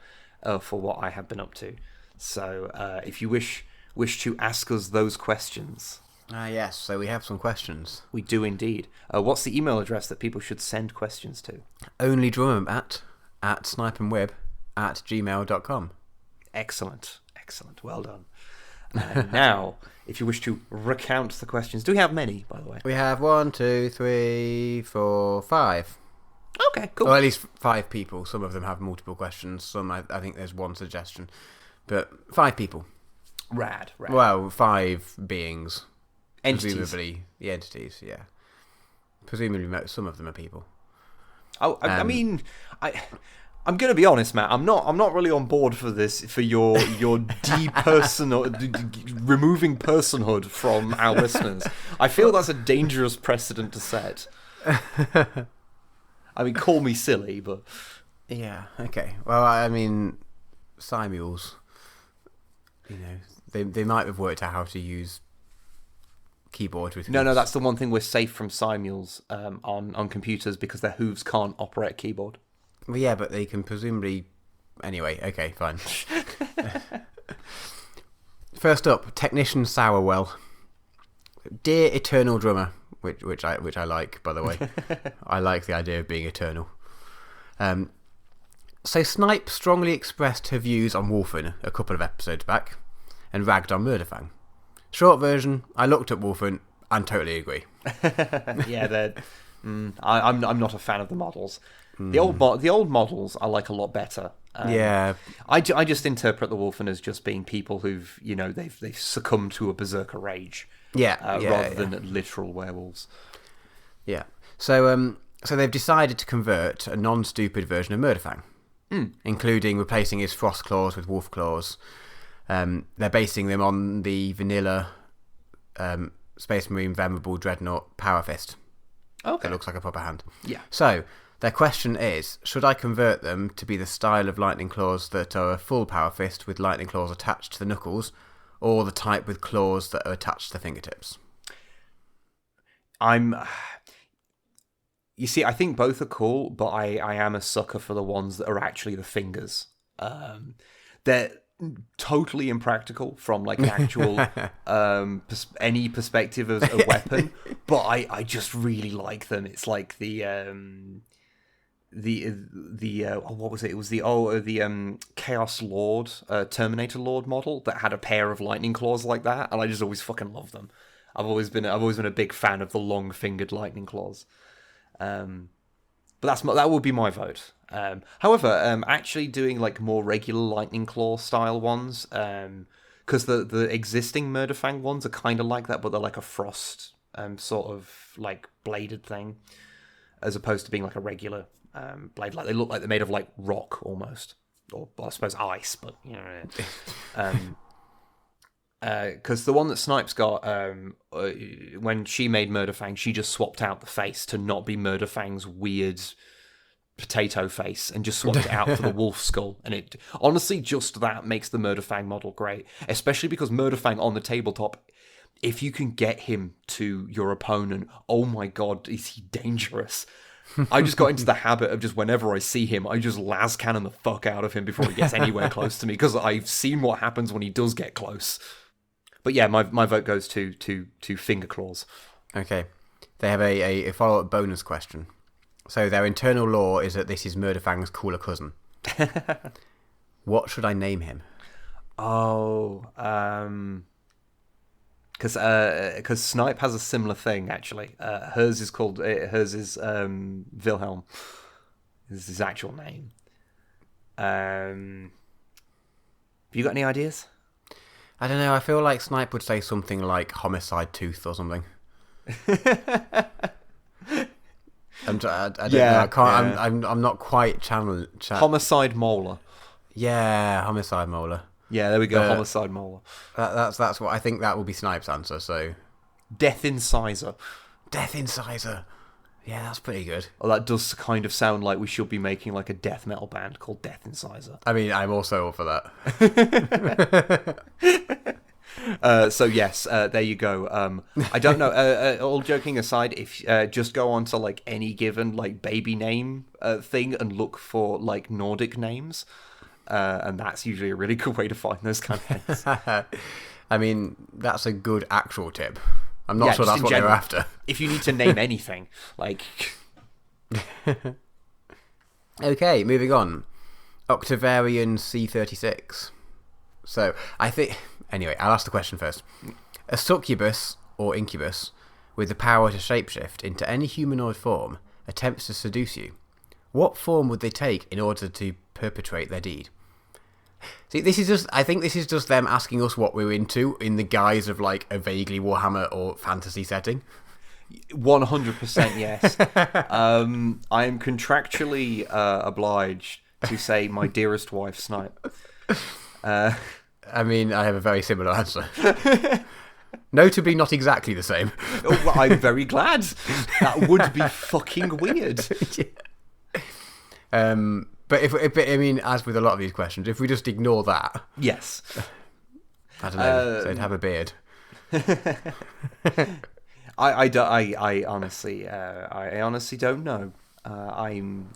for what I have been up to. So if you wish to ask us those questions... yes, so we have some questions. We do indeed. What's the email address that people should send questions to? onlydrummer at snipeandweb@gmail.com. Excellent. Well done. Now, if you wish to recount the questions, do we have many, by the way? We have 1, 2, 3, 4, 5. Okay, cool. Or at least 5 people. Some of them have multiple questions. Some, I think there's one suggestion. But 5 people. Rad. Well, 5 beings. Entities. Presumably, the entities, yeah. Presumably, some of them are people. Oh, I mean, I'm going to be honest, Matt. I'm not really on board for this. For your removing personhood from our listeners. I feel that's a dangerous precedent to set. I mean, call me silly, but yeah, okay. Well, I mean, Simuls. You know, they might have worked out how to use keyboard with hooves. No, that's the one thing we're safe from Simuls on computers because their hooves can't operate a keyboard. Well, yeah, but they can presumably... Anyway, okay, fine. First up, Technician Sourwell. Dear Eternal Drummer, which I like, by the way. I like the idea of being eternal. So Snipe strongly expressed her views on Wolfen a couple of episodes back and ragged on Murderfang. Short version, I looked at Wolfen and totally agree. Yeah, I'm not a fan of the models. The old models I like a lot better. Yeah, I just interpret the Wolfen as just being people who've they've succumbed to a berserker rage. Rather than literal werewolves. Yeah. So they've decided to convert a non-stupid version of Murderfang, including replacing his frost claws with wolf claws. They're basing them on the vanilla Space Marine Venerable Dreadnought Power Fist. Okay. That looks like a proper hand. Yeah. So their question is, should I convert them to be the style of lightning claws that are a full Power Fist with lightning claws attached to the knuckles, or the type with claws that are attached to the fingertips? You see, I think both are cool, but I am a sucker for the ones that are actually the fingers. they're totally impractical from like an actual any perspective as a weapon, but I just really like them. It's like the what was it? It was the Chaos Lord, Terminator Lord model that had a pair of lightning claws like that, and I just always fucking love them. I've always been a big fan of the long-fingered lightning claws. But that would be my vote. However, actually doing like more regular lightning claw style ones, because the existing Murderfang ones are kind of like that, but they're like a frost sort of like bladed thing, as opposed to being like a regular blade. Like they look like they're made of like rock almost, or I suppose ice, but you know. Because the one that Snipe's got, when she made Murderfang, she just swapped out the face to not be Murderfang's weird potato face and just swapped it out for the wolf skull. And it honestly, just that makes the Murderfang model great, especially because Murderfang on the tabletop, if you can get him to your opponent, oh my god, is he dangerous. I just got into the habit of just whenever I see him, I just las cannon the fuck out of him before he gets anywhere close to me, because I've seen what happens when he does get close. But yeah, my vote goes to Finger Claws. Okay. They have a follow-up bonus question. So their internal lore is that this is Murderfang's cooler cousin. What should I name him? Oh, because Snipe has a similar thing, actually. Hers is Wilhelm. This is his actual name. Have you got any ideas? I don't know. I feel like Snipe would say something like Homicide Tooth or something. I don't know. I can't. Yeah. I'm not quite channel. Homicide Molar. Yeah, Homicide Molar. Yeah, there we go. Homicide Molar. That's what I think. That will be Snipe's answer. So, Death Incisor. Death Incisor. Yeah, that's pretty good. Well, that does kind of sound like we should be making like a death metal band called Death Incisor. I mean, I'm also all for that. So yes, there you go. I don't know. All joking aside, if just go on to like any given like baby name thing and look for like Nordic names, and that's usually a really good way to find those kind of things. I mean, that's a good actual tip. I'm not sure that's what they're after. If you need to name anything, like... Okay, moving on. Octavarian C36. So, I think... Anyway, I'll ask the question first. A succubus or incubus with the power to shapeshift into any humanoid form attempts to seduce you. What form would they take in order to perpetrate their deed? See, I think this is just them asking us what we're into in the guise of like a vaguely Warhammer or fantasy setting. 100% yes. I am contractually obliged to say my dearest wife, Snipe. I mean, I have a very similar answer. Notably not exactly the same. Oh, well, I'm very glad. That would be fucking weird. Yeah. But I mean, as with a lot of these questions, if we just ignore that, yes, I don't know, so they'd have a beard. I honestly don't know. I'm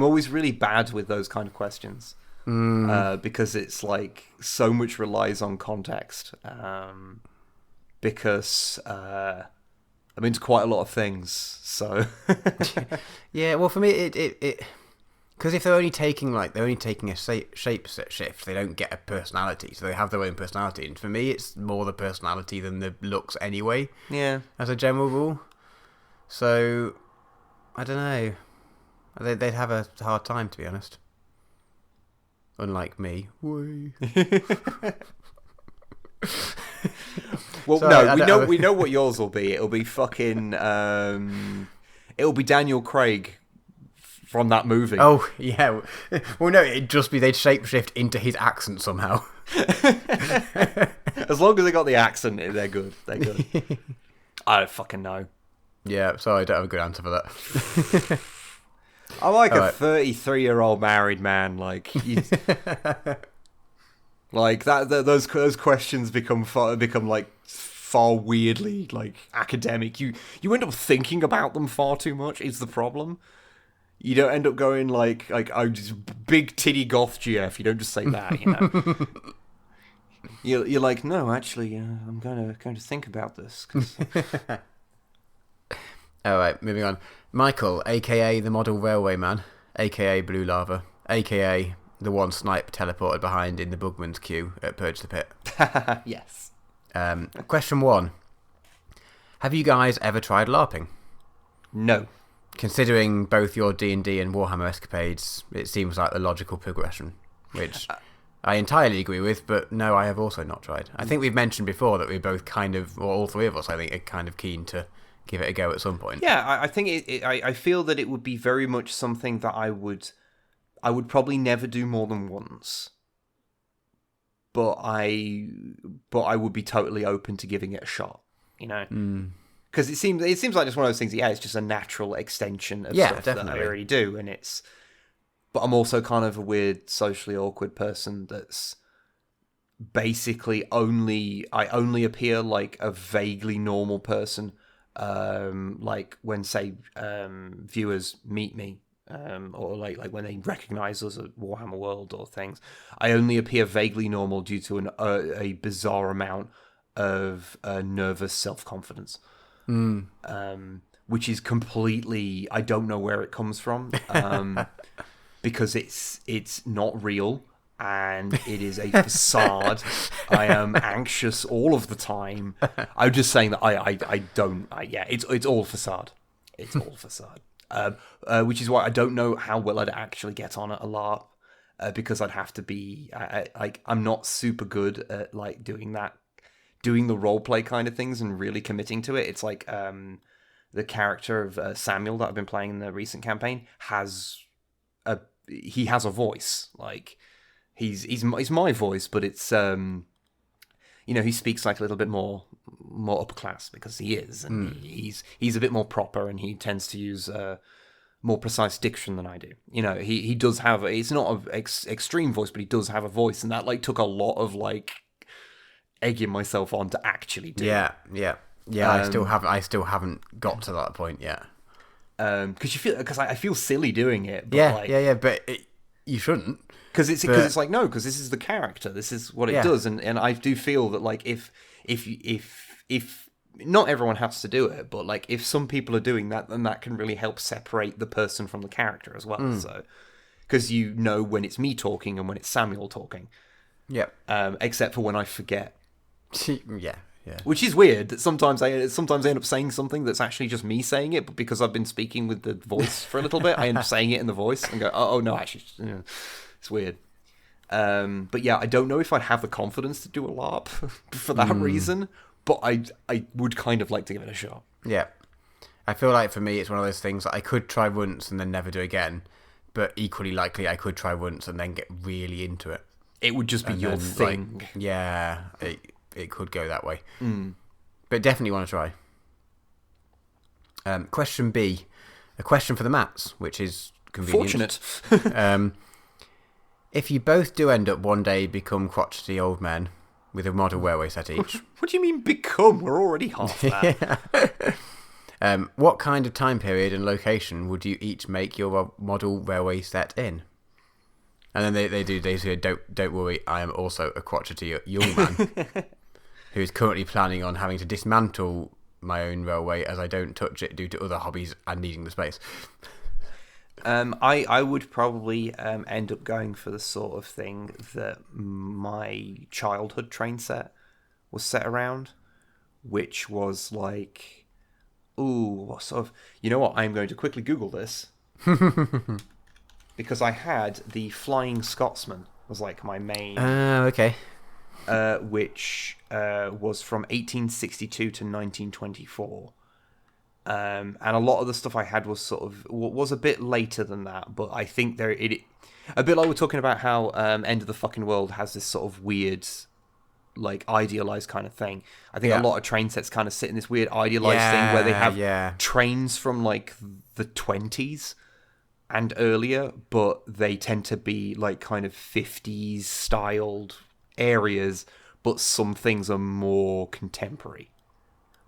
always really bad with those kind of questions because it's like so much relies on context. Because I'm into quite a lot of things, so yeah. Well, for me, it because if they're only taking a shape shift, they don't get a personality, so they have their own personality. And for me, it's more the personality than the looks anyway. Yeah, as a general rule. So I don't know. They'd have a hard time, to be honest. Unlike me. Well, sorry, no, we know what yours will be. It'll be fucking. It'll be Daniel Craig from that movie. Oh yeah. Well, no, it'd just be they'd shapeshift into his accent somehow. As long as they got the accent, they're good. They're good. I don't fucking know. Yeah, sorry, I don't have a good answer for that. I'm like a 33-year-old married man. Like that. Those questions become like far weirdly like academic. You end up thinking about them far too much. Is the problem? You don't end up going like I'm just big titty goth GF. You don't just say that, you know. You're like, no, actually, I'm going to think about this. 'Cause... All right, moving on. Michael, aka the model railway man, aka Blue Lava, aka the one Snipe teleported behind in the Bugman's queue at Purge the Pit. Yes. Question 1. Have you guys ever tried LARPing? No. Considering both your D&D and Warhammer escapades, it seems like the logical progression, which I entirely agree with, but no, I have also not tried. I think we've mentioned before that we're both kind of, or all three of us, I think, are kind of keen to give it a go at some point. Yeah, I think I feel that it would be very much something that I would probably never do more than once. But I would be totally open to giving it a shot, you know? Because it seems like just one of those things. Yeah, it's just a natural extension of stuff definitely. that I already do, and it's. But I'm also kind of a weird, socially awkward person that's basically I only appear like a vaguely normal person, like when say viewers meet me, or like when they recognize us at Warhammer World or things. I only appear vaguely normal due to a bizarre amount of nervous self-confidence. Which is completely, I don't know where it comes from, because it's not real and it is a facade. I am anxious all of the time. I'm just saying that it's all facade. It's all facade. Which is why I don't know how well I'd actually get on at a LARP, because I'd have to be I'm not super good at like doing the roleplay kind of things and really committing to it. It's like the character of Samuel that I've been playing in the recent campaign has a voice. Like he's my voice, but it's he speaks like a little bit more upper class because he is, and he's a bit more proper, and he tends to use more precise diction than I do. You know, he does have it's not an extreme voice, but he does have a voice, and that like took a lot of like egging myself on to actually do. Yeah. I still haven't got to that point yet. Because I feel silly doing it. But but you shouldn't. Because it's like, no, because this is the character. This is what it does, and I do feel that like if not everyone has to do it, but like if some people are doing that, then that can really help separate the person from the character as well. So because you know when it's me talking and when it's Samuel talking. Yep. Except for when I forget. Yeah. Which is weird. That sometimes I end up saying something that's actually just me saying it, but because I've been speaking with the voice for a little bit, I end up saying it in the voice and go, "Oh no, actually, it's weird." But yeah, I don't know if I'd have the confidence to do a LARP for that reason, but I would kind of like to give it a shot. Yeah, I feel like for me, it's one of those things that I could try once and then never do again, but equally likely I could try once and then get really into it. It would just be your thing. Like, yeah, it could go that way. But definitely want to try. Question B. A question for the Matts, which is convenient. Fortunate. If you both do end up one day become crotchety old men with a model railway set each... What do you mean become? We're already half that. What kind of time period and location would you each make your model railway set in? And then they say, don't worry, I am also a crotchety young man who is currently planning on having to dismantle my own railway as I don't touch it due to other hobbies and needing the space. I would probably end up going for the sort of thing that my childhood train set was set around, which was like, what sort of... You know what? I'm going to quickly Google this. Because I had the Flying Scotsman was like my main... okay. Which was from 1862 to 1924. And a lot of the stuff I had was sort of... was a bit later than that, but I think a bit like we're talking about how End of the Fucking World has this sort of weird, like, idealized kind of thing. I think a lot of train sets kind of sit in this weird idealized thing where they have trains from, like, the 20s and earlier, but they tend to be like kind of 50s styled areas, but some things are more contemporary.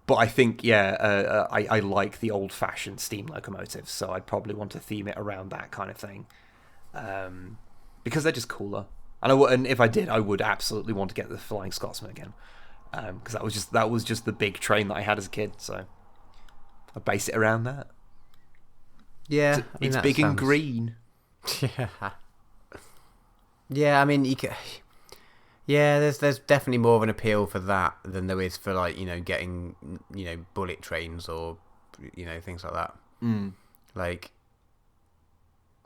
But I think, I like the old-fashioned steam locomotives, so I'd probably want to theme it around that kind of thing, because they're just cooler. And if I did, I would absolutely want to get the Flying Scotsman again, because that was just the big train that I had as a kid. So I base it around that. Yeah, it's big and green. Yeah, yeah. I mean, you could. Yeah, there's definitely more of an appeal for that than there is for like getting bullet trains or things like that. Like,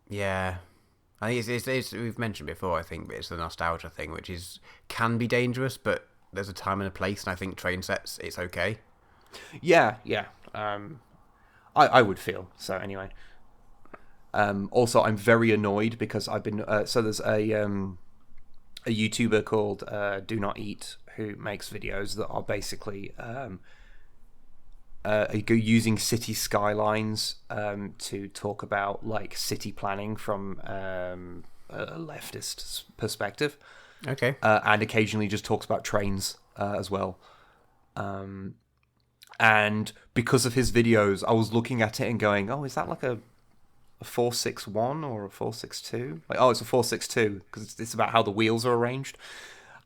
yeah, I think it's we've mentioned before. I think, but it's the nostalgia thing, which can be dangerous, but there's a time and a place, and I think train sets it's okay. Yeah. I would feel so anyway. Also, I'm very annoyed because I've been so there's a YouTuber called Do Not Eat who makes videos that are basically using city skylines to talk about like city planning from a leftist perspective. Okay. And occasionally just talks about trains as well. And because of his videos, I was looking at it and going, "Oh, is that like a 461 or a 462?" Like, oh, it's a 462 because it's about how the wheels are arranged.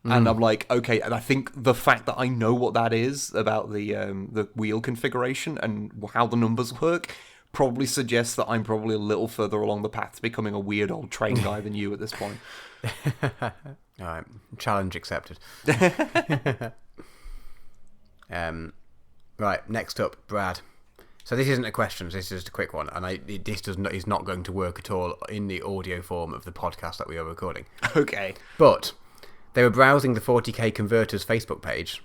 And I'm like, okay. And I think the fact that I know what that is about the wheel configuration and how the numbers work probably suggests that I'm probably a little further along the path to becoming a weird old train guy than you at this point. All right, challenge accepted. Right, next up, Brad. So this isn't a question, this is just a quick one, and this is not going to work at all in the audio form of the podcast that we are recording. Okay. But they were browsing the 40k Converters Facebook page.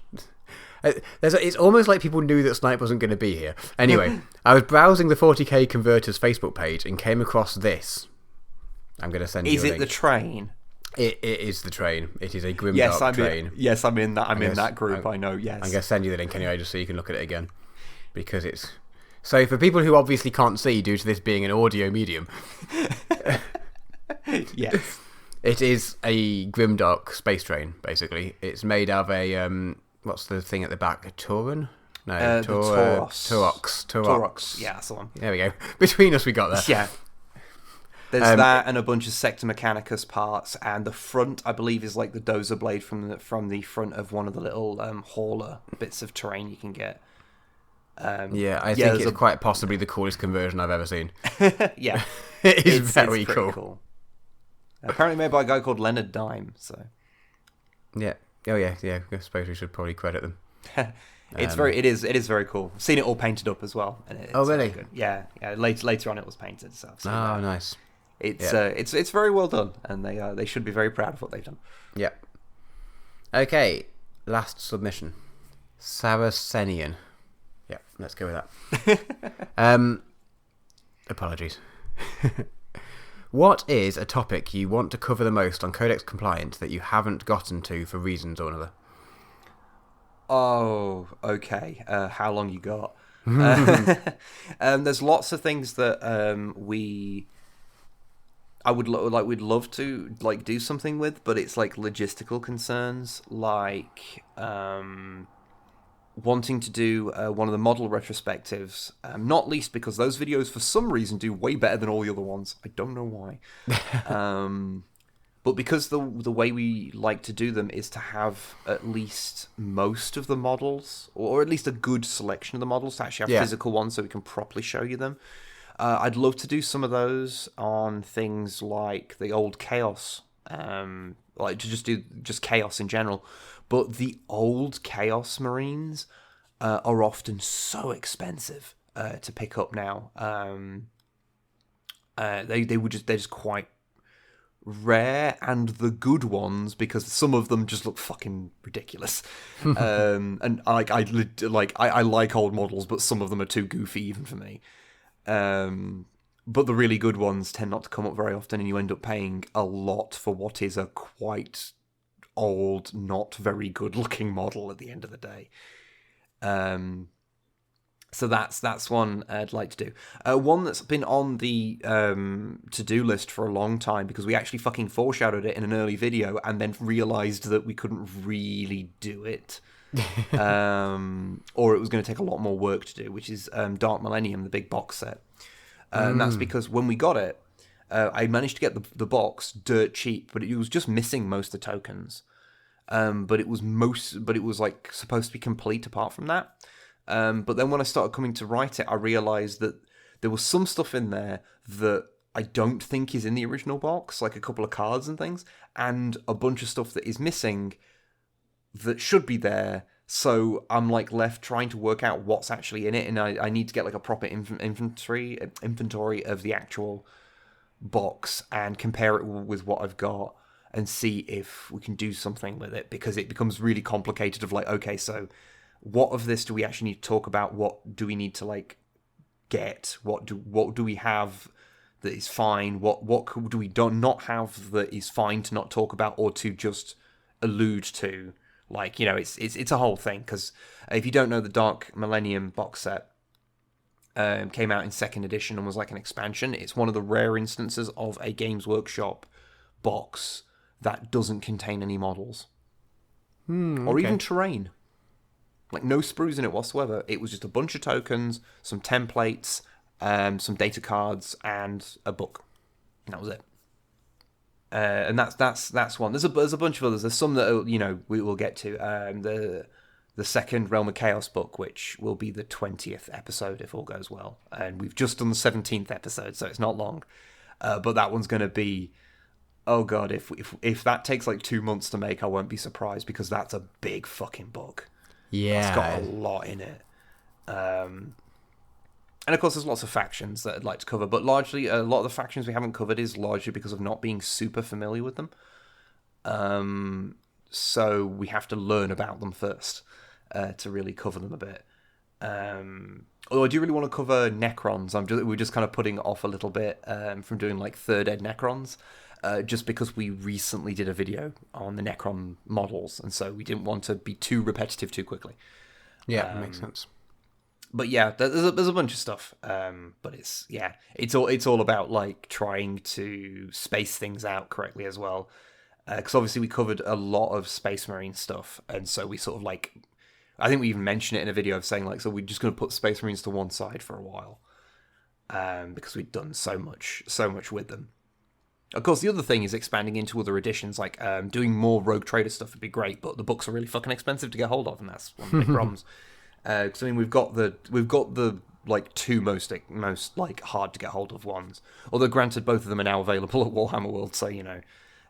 It's almost like people knew that Snipe wasn't going to be here. Anyway, I was browsing the 40k Converters Facebook page and came across this. I'm going to send you a link. Is it the train? It is the train. It is a grimdark train. Yes, I'm in that. I'm in that group. I know. Yes. I'm going to send you the link anyway, just so you can look at it again, because it's. So for people who obviously can't see due to this being an audio medium, yes, it is a grimdark space train. Basically, it's made of a what's the thing at the back? A Tauron? No, Taurox. Yeah, that's the one. There we go. Between us, we got there. Yeah. There's that and a bunch of Sector Mechanicus parts, and the front, I believe, is like the dozer blade from the front of one of the little hauler bits of terrain you can get. I think it's quite possibly the coolest conversion I've ever seen. Yeah. It is very cool. Apparently made by a guy called Leonard Dime, so. Yeah. Oh yeah. I suppose we should probably credit them. It is very cool. I've seen it all painted up as well. And it's really? Good. Yeah. Later on it was painted, so I've seen that. Nice. It's very well done, and they should be very proud of what they've done. Yeah. Okay, last submission. Saracenian. Yeah, let's go with that. Apologies. What is a topic you want to cover the most on Codex Compliant that you haven't gotten to for reasons or another? Oh, okay. How long you got? There's lots of things that we'd love to like do something with, but it's like logistical concerns, like wanting to do one of the model retrospectives, not least because those videos for some reason do way better than all the other ones. I don't know why. But because the way we like to do them is to have at least most of the models, or at least a good selection of the models, to actually have physical ones so we can properly show you them. I'd love to do some of those on things like the old Chaos, like to just do Chaos in general. But the old Chaos Marines are often so expensive to pick up now. They're just quite rare, and the good ones, because some of them just look fucking ridiculous. And I like old models, but some of them are too goofy even for me. But the really good ones tend not to come up very often, and you end up paying a lot for what is a quite old, not very good looking model at the end of the day. So that's one I'd like to do. One that's been on the to-do list for a long time, because we actually fucking foreshadowed it in an early video and then realised that we couldn't really do it. Or it was going to take a lot more work to do, which is Dark Millennium, the big box set. And that's because when we got it, I managed to get the box dirt cheap, but it was just missing most of the tokens. But it was like supposed to be complete apart from that. But then when I started coming to write it, I realised that there was some stuff in there that I don't think is in the original box, like a couple of cards and things, and a bunch of stuff that is missing that should be there. So I'm like left trying to work out what's actually in it, and I need to get like a proper inventory of the actual box and compare it with what I've got and see if we can do something with it, because it becomes really complicated of like, okay, so what of this do we actually need to talk about? What do we need to like get? What do we have that is fine? What do we not have that is fine to not talk about or to just allude to? Like, you know, it's a whole thing, because if you don't know, the Dark Millennium box set came out in 2nd edition and was like an expansion. It's one of the rare instances of a Games Workshop box that doesn't contain any models or even terrain. Like, no sprues in it whatsoever. It was just a bunch of tokens, some templates, some data cards, and a book. And that was it. And that's one. There's a bunch of others. There's some that, you know, we will get to. The second Realm of Chaos book, which will be the 20th episode if all goes well. And we've just done the 17th episode, so it's not long. But that one's going to be... Oh god, if that takes like 2 months to make, I won't be surprised, because that's a big fucking book. Yeah. It's got a lot in it. And of course, there's lots of factions that I'd like to cover, but largely, a lot of the factions we haven't covered is largely because of not being super familiar with them. So we have to learn about them first to really cover them a bit. Although I do really want to cover Necrons. We're just kind of putting it off a little bit from doing like 3rd ed Necrons. Just because we recently did a video on the Necron models, and so we didn't want to be too repetitive too quickly. Yeah, makes sense. But yeah, there's a bunch of stuff. But it's all about like trying to space things out correctly as well. Because obviously we covered a lot of Space Marine stuff, and so we sort of like, I think we even mentioned it in a video of saying like, so we're just going to put Space Marines to one side for a while, because we'd done so much with them. Of course, the other thing is expanding into other editions, like doing more Rogue Trader stuff would be great, but the books are really fucking expensive to get hold of, and that's one of the big problems. Because I mean, we've got the like 2 most like hard to get hold of ones. Although granted, both of them are now available at Warhammer World, so you know,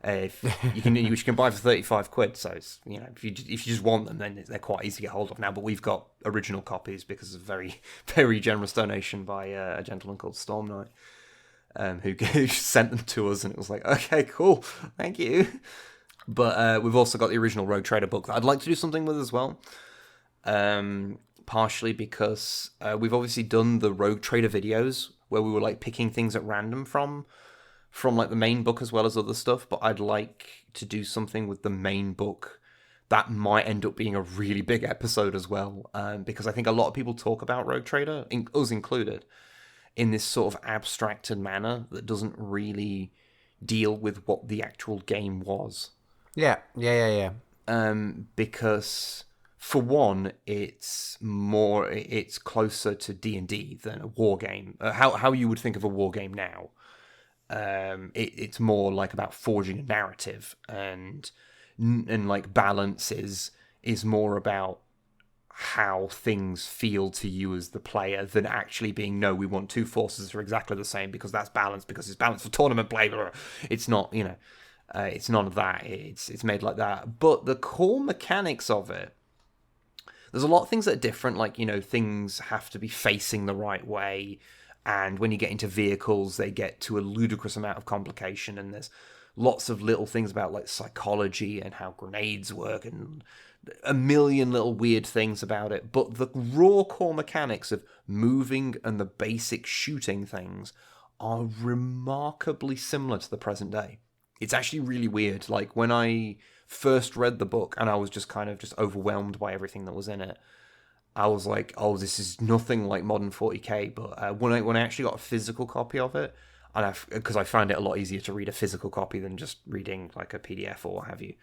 if you can buy for £35. So it's, you know, if you just want them, then they're quite easy to get hold of now. But we've got original copies because of very very generous donation by a gentleman called Storm Knight. Who sent them to us, and it was like, okay, cool, thank you. But we've also got the original Rogue Trader book that I'd like to do something with as well. Partially because we've obviously done the Rogue Trader videos where we were like picking things at random from like the main book as well as other stuff. But I'd like to do something with the main book that might end up being a really big episode as well. Because I think a lot of people talk about Rogue Trader, us included, in this sort of abstracted manner that doesn't really deal with what the actual game was. Yeah. Because for one, it's closer to D&D than a war game. How you would think of a war game now. It's more like about forging a narrative, and like balance is more about how things feel to you as the player than actually being, no, we want 2 forces that are exactly the same because that's balanced, because it's balanced for tournament play. It's not, you know, it's none of that. It's made like that. But the core mechanics of it, there's a lot of things that are different. Like, you know, things have to be facing the right way, and when you get into vehicles, they get to a ludicrous amount of complication, and there's lots of little things about like psychology and how grenades work and a million little weird things about it. But the raw core mechanics of moving and the basic shooting things are remarkably similar to the present day. It's actually really weird. Like, when I first read the book and I was just kind of just overwhelmed by everything that was in it, I was like, oh, this is nothing like modern 40k. But when I actually got a physical copy of it, and because I found it a lot easier to read a physical copy than just reading like a PDF or what have you.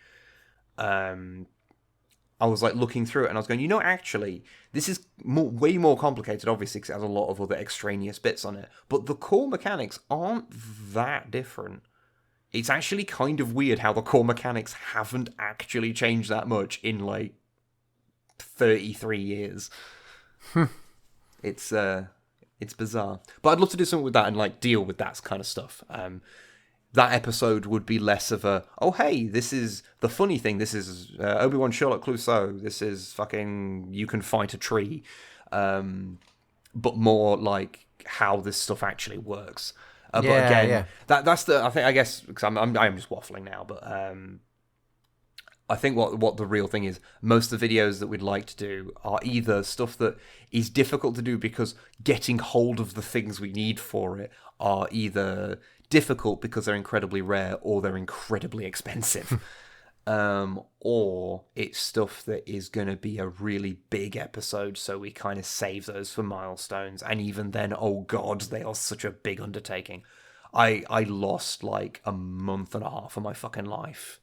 I was like looking through it, and I was going, actually, this is way more complicated, obviously, because it has a lot of other extraneous bits on it. But the core mechanics aren't that different. It's actually kind of weird how the core mechanics haven't actually changed that much in like 33 years. It's bizarre. But I'd love to do something with that and like deal with that kind of stuff. That episode would be less of a, oh hey, this is the funny thing, this is Obi-Wan Sherlock Clouseau, this is fucking you can fight a tree, but more like how this stuff actually works. But again, that's the, I guess because I'm just waffling now, but I think what the real thing is, most of the videos that we'd like to do are either stuff that is difficult to do because getting hold of the things we need for it are either difficult because they're incredibly rare or they're incredibly expensive. Or it's stuff that is going to be a really big episode, so we kind of save those for milestones. And even then, oh god, they are such a big undertaking. I lost like a month and a half of my fucking life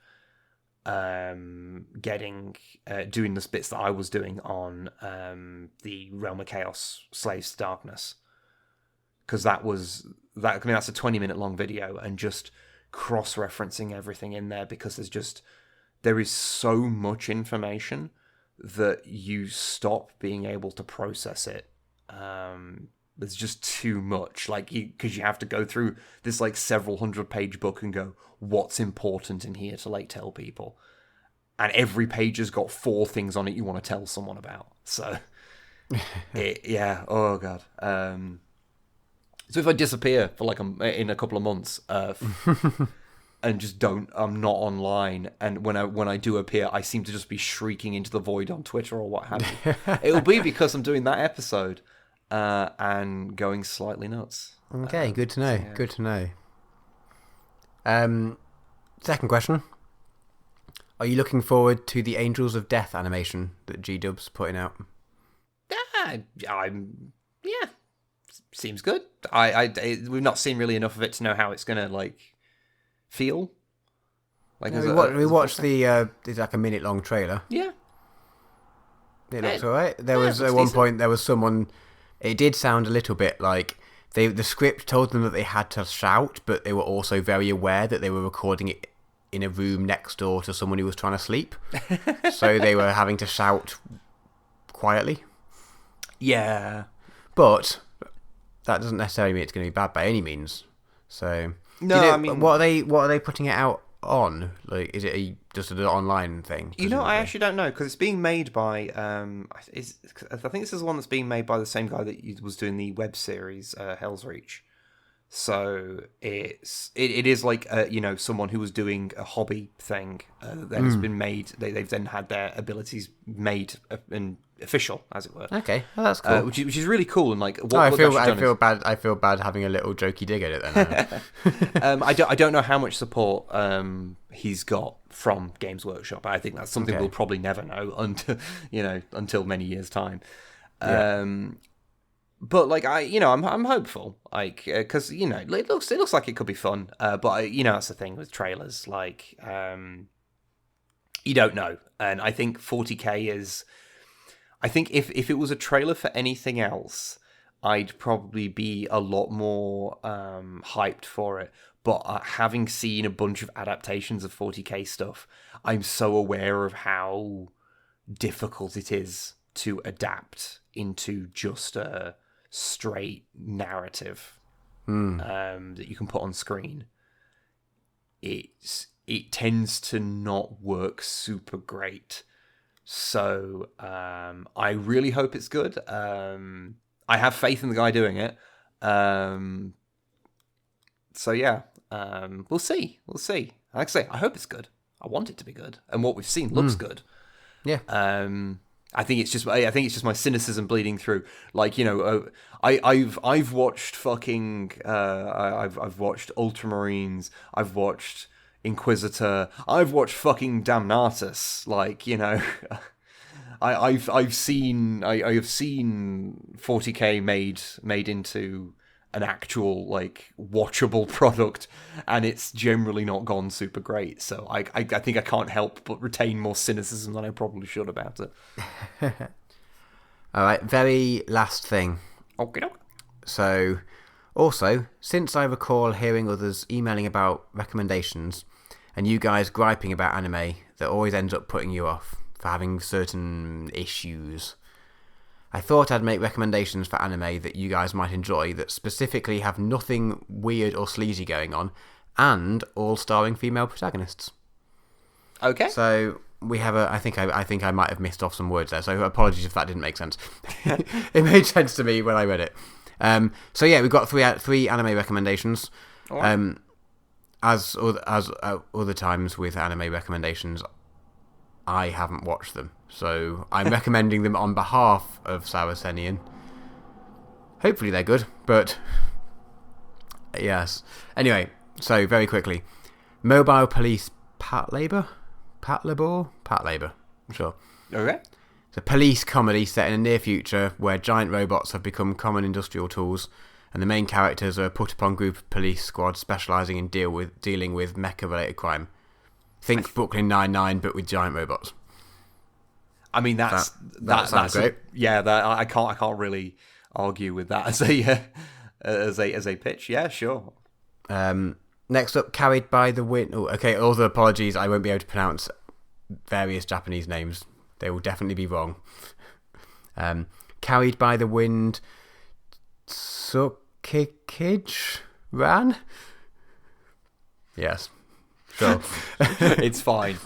doing the bits that I was doing on the Realm of Chaos Slaves to Darkness, because that's a 20-minute long video, and just cross-referencing everything in there, because there is so much information that you stop being able to process it. There's just too much, because you have to go through this like several 100-page book and go, what's important in here to like tell people, and every page has got 4 things on it you want to tell someone about. So oh god. So if I disappear for like in a couple of months, and just I'm not online, and when I do appear, I seem to just be shrieking into the void on Twitter or what have you, it'll be because I'm doing that episode and going slightly nuts. Okay, good to know. So, yeah. Good to know. Second question: are you looking forward to the Angels of Death animation that G-Dub's putting out? Seems good. We've not seen really enough of it to know how it's gonna like feel. Like we watched it's like a minute-long trailer. Yeah, it looks alright. There was at one point there was someone. It did sound a little bit like the script told them that they had to shout, but they were also very aware that they were recording it in a room next door to someone who was trying to sleep, so they were having to shout quietly. Yeah, but that doesn't necessarily mean it's going to be bad by any means. So no, I mean, what are they putting it out on? Like, is it just an online thing? I actually don't know, because it's being made by I think this is the one that's being made by the same guy that was doing the web series Hell's Reach. So it is like someone who was doing a hobby thing that has been made. They've then had their abilities made and official, as it were. Okay, well, that's cool. Which is really cool, and like I feel bad having a little jokey dig at it then. I don't know how much support he's got from Games Workshop. I think that's something we'll probably never know until many years' time. Yeah. But like I'm hopeful, like because it looks like it could be fun. But that's the thing with trailers, like you don't know, and I think 40K is. I think if it was a trailer for anything else, I'd probably be a lot more hyped for it. But having seen a bunch of adaptations of 40K stuff, I'm so aware of how difficult it is to adapt into just a straight narrative that you can put on screen. It tends to not work super great. So I really hope it's good. I have faith in the guy doing it. So yeah, we'll see. Like I say, I hope it's good. I want it to be good, and what we've seen looks good. Yeah. I think it's just my cynicism bleeding through. Like I've watched fucking I've watched Ultramarines. I've watched Inquisitor. I've watched fucking Damnatus. Like I have seen 40K made into an actual like watchable product, and it's generally not gone super great. So I think I can't help but retain more cynicism than I probably should about it. All right, very last thing. Okay. So, also, since I recall hearing others emailing about recommendations, and you guys griping about anime that always ends up putting you off for having certain issues, I thought I'd make recommendations for anime that you guys might enjoy that specifically have nothing weird or sleazy going on, and all starring female protagonists. Okay. So we have I think I might have missed off some words there. So apologies if that didn't make sense. It made sense to me when I read it. So yeah, we've got three anime recommendations. Right. As other times with anime recommendations, I haven't watched them, so I'm recommending them on behalf of Saracenian. Hopefully they're good, but yes. Anyway, so very quickly, Mobile Police Patlabor, I'm sure. Okay. It's a police comedy set in the near future where giant robots have become common industrial tools, and the main characters are a put-upon group of police squads specialising in dealing with mecha-related crime. Think Brooklyn Nine-Nine, but with giant robots. I mean, that's great. I can't really argue with that as a pitch. Yeah, sure. Next up, Carried by the Wind. Oh, okay, all the apologies. I won't be able to pronounce various Japanese names. They will definitely be wrong. Carried by the Wind. Tsukikage Ran? Yes. Sure. It's fine.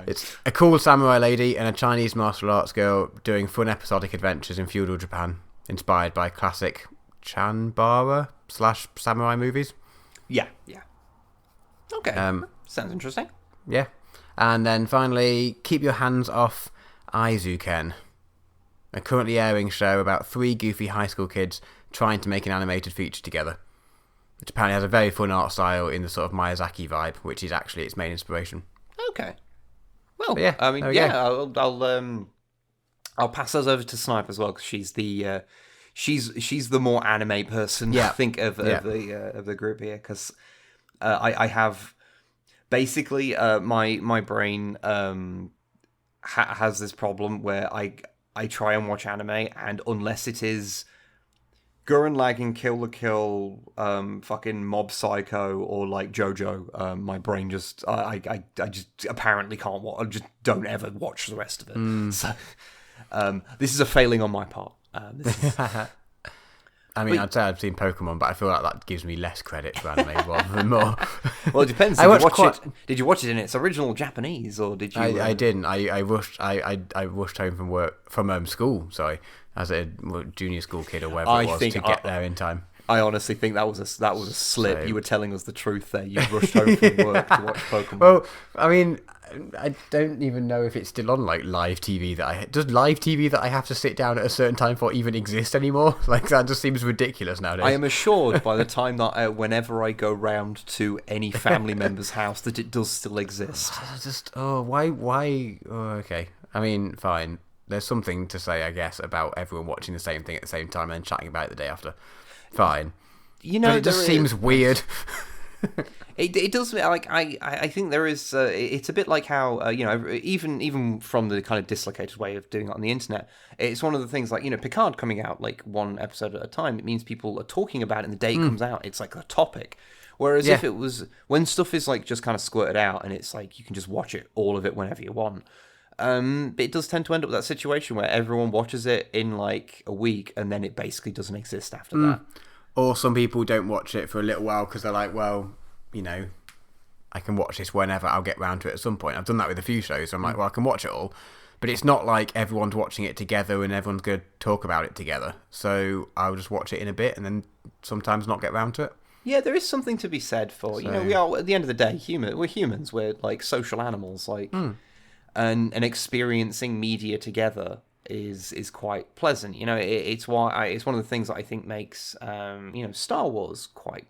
It's a cool samurai lady and a Chinese martial arts girl doing fun episodic adventures in feudal Japan, inspired by classic Chanbara/samurai movies. Yeah. Okay. Sounds interesting. Yeah. And then finally, Keep Your Hands Off Aizuken, a currently airing show about 3 goofy high school kids trying to make an animated feature together. It apparently has a very fun art style in the sort of Miyazaki vibe, which is actually its main inspiration. Okay. Well, yeah, I mean, I'll pass those over to Snipe as well, because she's the she's the more anime person, I think, of the group here, because I have basically my brain has this problem where I try and watch anime, and unless it is Gurren Lagann, Kill la Kill, fucking Mob Psycho, or like JoJo, my brain just I just apparently can't watch. I just don't ever watch the rest of it. So this is a failing on my part. I'd say I've seen Pokemon, but I feel like that gives me less credit for anime rather than more. Well, it depends. Did you watch it in its original Japanese, or did you? I didn't. I rushed home from school. Sorry, as a junior school kid or whatever it was, to get there in time. I honestly think that was a slip. So, you were telling us the truth there. You rushed home from work to watch Pokemon. Well, I mean, I don't even know if it's still on like live TV. Does live TV that I have to sit down at a certain time for even exist anymore? Like, that just seems ridiculous nowadays. I am assured by the time that whenever I go round to any family member's house that it does still exist. Why? Oh, okay. I mean, fine. There's something to say, I guess, about everyone watching the same thing at the same time and then chatting about it the day after. Fine. But it just seems weird. It does, like, I think there is, it's a bit like how, even from the kind of dislocated way of doing it on the internet, it's one of the things, like, Picard coming out, like, one episode at a time, it means people are talking about it, and the day it comes out, it's like a topic. Whereas if it was, when stuff is, like, just kind of squirted out, and it's like, you can just watch it, all of it, whenever you want. It does tend to end up with that situation where everyone watches it in, like, a week, and then it basically doesn't exist after that. Or some people don't watch it for a little while because they're like, well, I can watch this whenever, I'll get round to it at some point. I've done that with a few shows. So I'm like, well, I can watch it all. But it's not like everyone's watching it together and everyone's going to talk about it together. So I'll just watch it in a bit and then sometimes not get round to it. Yeah, there is something to be said for, we are, at the end of the day, we're humans. We're like social animals, like, and experiencing media together is quite pleasant. It's why it's one of the things that I think makes Star Wars quite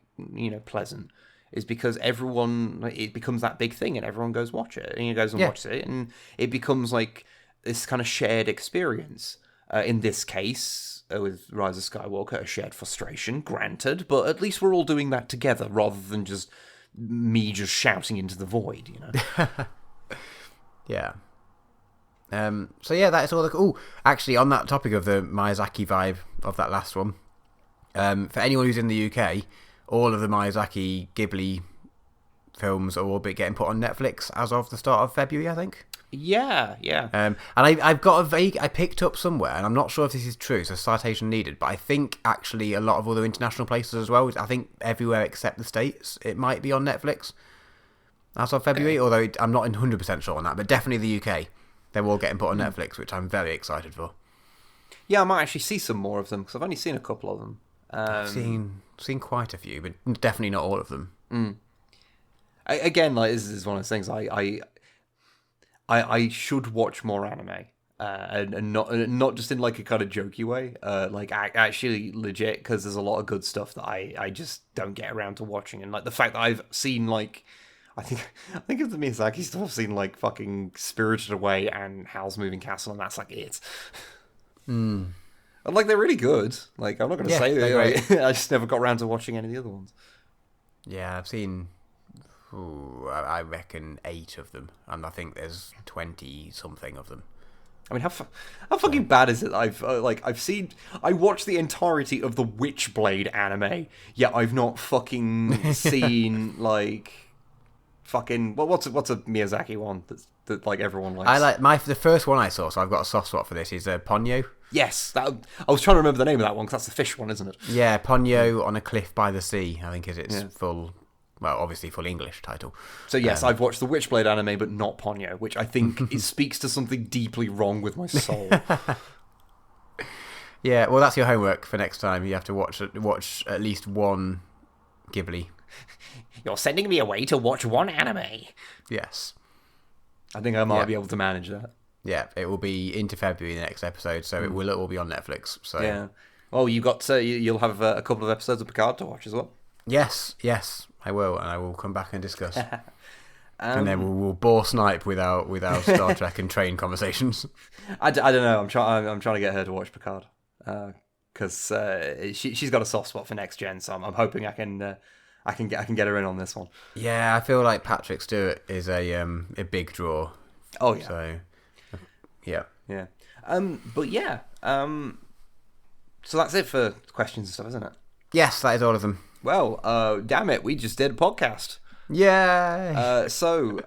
pleasant, is because it becomes that big thing and everyone goes watch it, and goes and watches it, and it becomes like this kind of shared experience. In this case, with Rise of Skywalker, a shared frustration, granted, but at least we're all doing that together rather than just me just shouting into the void, you know? Yeah. So yeah, that's all. Oh, actually, on that topic of the Miyazaki vibe of that last one, for anyone who's in the UK, all of the Miyazaki Ghibli films are all getting put on Netflix as of the start of February, I think. Yeah. And I've got I picked up somewhere, and I'm not sure if this is true, so citation needed, but I think actually a lot of other international places as well, I think everywhere except the States, it might be on Netflix as of February, although I'm not 100% sure on that, but definitely the UK. They're all getting put on Netflix, which I'm very excited for. Yeah, I might actually see some more of them, because I've only seen a couple of them. I've seen quite a few, but definitely not all of them. Again, like, this is one of those things, I should watch more anime, and not just in like a kind of jokey way, like actually legit, because there's a lot of good stuff that I just don't get around to watching, and like the fact that I've seen like I think of the Miyazaki stuff, I've seen like fucking Spirited Away and Howl's Moving Castle, and that's like it. And like they're really good. Like I'm not going to say they're great. I just never got around to watching any of the other ones. Yeah, I've seen. I reckon 8 of them, and I think there's 20 something of them. I mean, how fucking bad is it? I watched the entirety of the Witchblade anime, yet I've not fucking seen like fucking what's a Miyazaki one that like everyone likes. I like the first one I saw, so I've got a soft spot for this. Is Ponyo. Yes, I was trying to remember the name of that one because that's the fish one, isn't it? Yeah, Ponyo on a cliff by the sea. I think is its full. Well, obviously full English title. So yes, I've watched the Witchblade anime, but not Ponyo, which I think it speaks to something deeply wrong with my soul. Yeah, well, that's your homework for next time. You have to watch at least one Ghibli. You're sending me away to watch one anime. Yes. I think I might be able to manage that. Yeah, it will be into February the next episode, so it will all be on Netflix. So yeah. Well, you got you'll have a couple of episodes of Picard to watch as well. Yes, I will, and I will come back and discuss. And then we'll bore Snipe with our Star Trek and train conversations. I don't know. I'm trying to get her to watch Picard because she's got a soft spot for next gen. So I'm hoping I can get her in on this one. Yeah, I feel like Patrick Stewart is a big draw. Oh yeah. So yeah. But yeah. So that's it for questions and stuff, isn't it? Yes, that is all of them. Well, damn it, we just did a podcast. Yay! So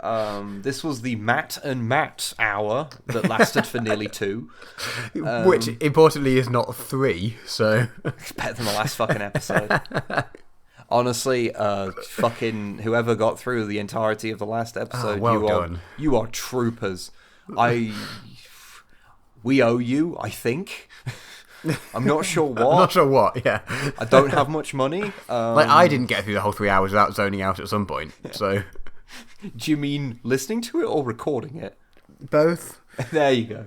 this was the Matt and Matt hour that lasted for nearly 2. Which, importantly, is not 3, so... It's better than the last fucking episode. Honestly, fucking whoever got through the entirety of the last episode, you are troopers. We owe you, I think. I'm not sure what. I'm not sure what, yeah. I don't have much money. Like, I didn't get through the whole 3 hours without zoning out at some point, so... Do you mean listening to it or recording it? Both. There you go.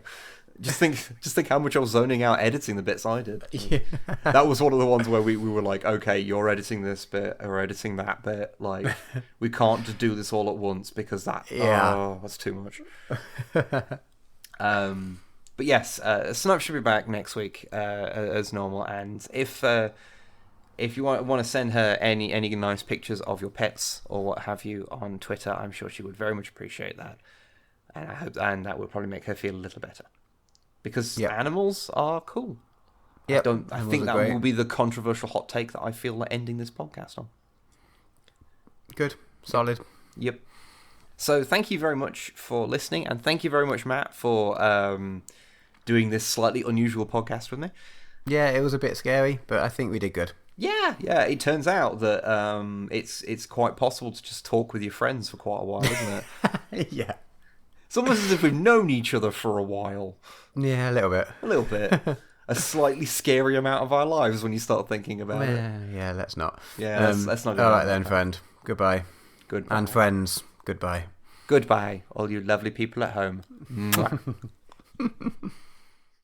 Just think how much I was zoning out editing the bits I did. Yeah. That was one of the ones where we were like, okay, you're editing this bit, or editing that bit. Like, we can't just do this all at once because that's too much. But yes, Snipe should be back next week as normal. And if you want to send her any nice pictures of your pets or what have you on Twitter, I'm sure she would very much appreciate that. And I hope that will probably make her feel a little better because animals are cool. Yep. I think that will be the controversial hot take that I feel like ending this podcast on. Good, solid. Yep. So thank you very much for listening, and thank you very much, Matt, for doing this slightly unusual podcast with me. Yeah, it was a bit scary, but I think we did good. Yeah. It turns out that it's quite possible to just talk with your friends for quite a while, isn't it? Yeah. It's almost as if we've known each other for a while. Yeah, a little bit. A little bit. A slightly scary amount of our lives when you start thinking about it. Yeah, let's not. Yeah, let's not go all right then, friend. Goodbye. Goodbye. And friends, goodbye. Goodbye, all you lovely people at home. Mwah.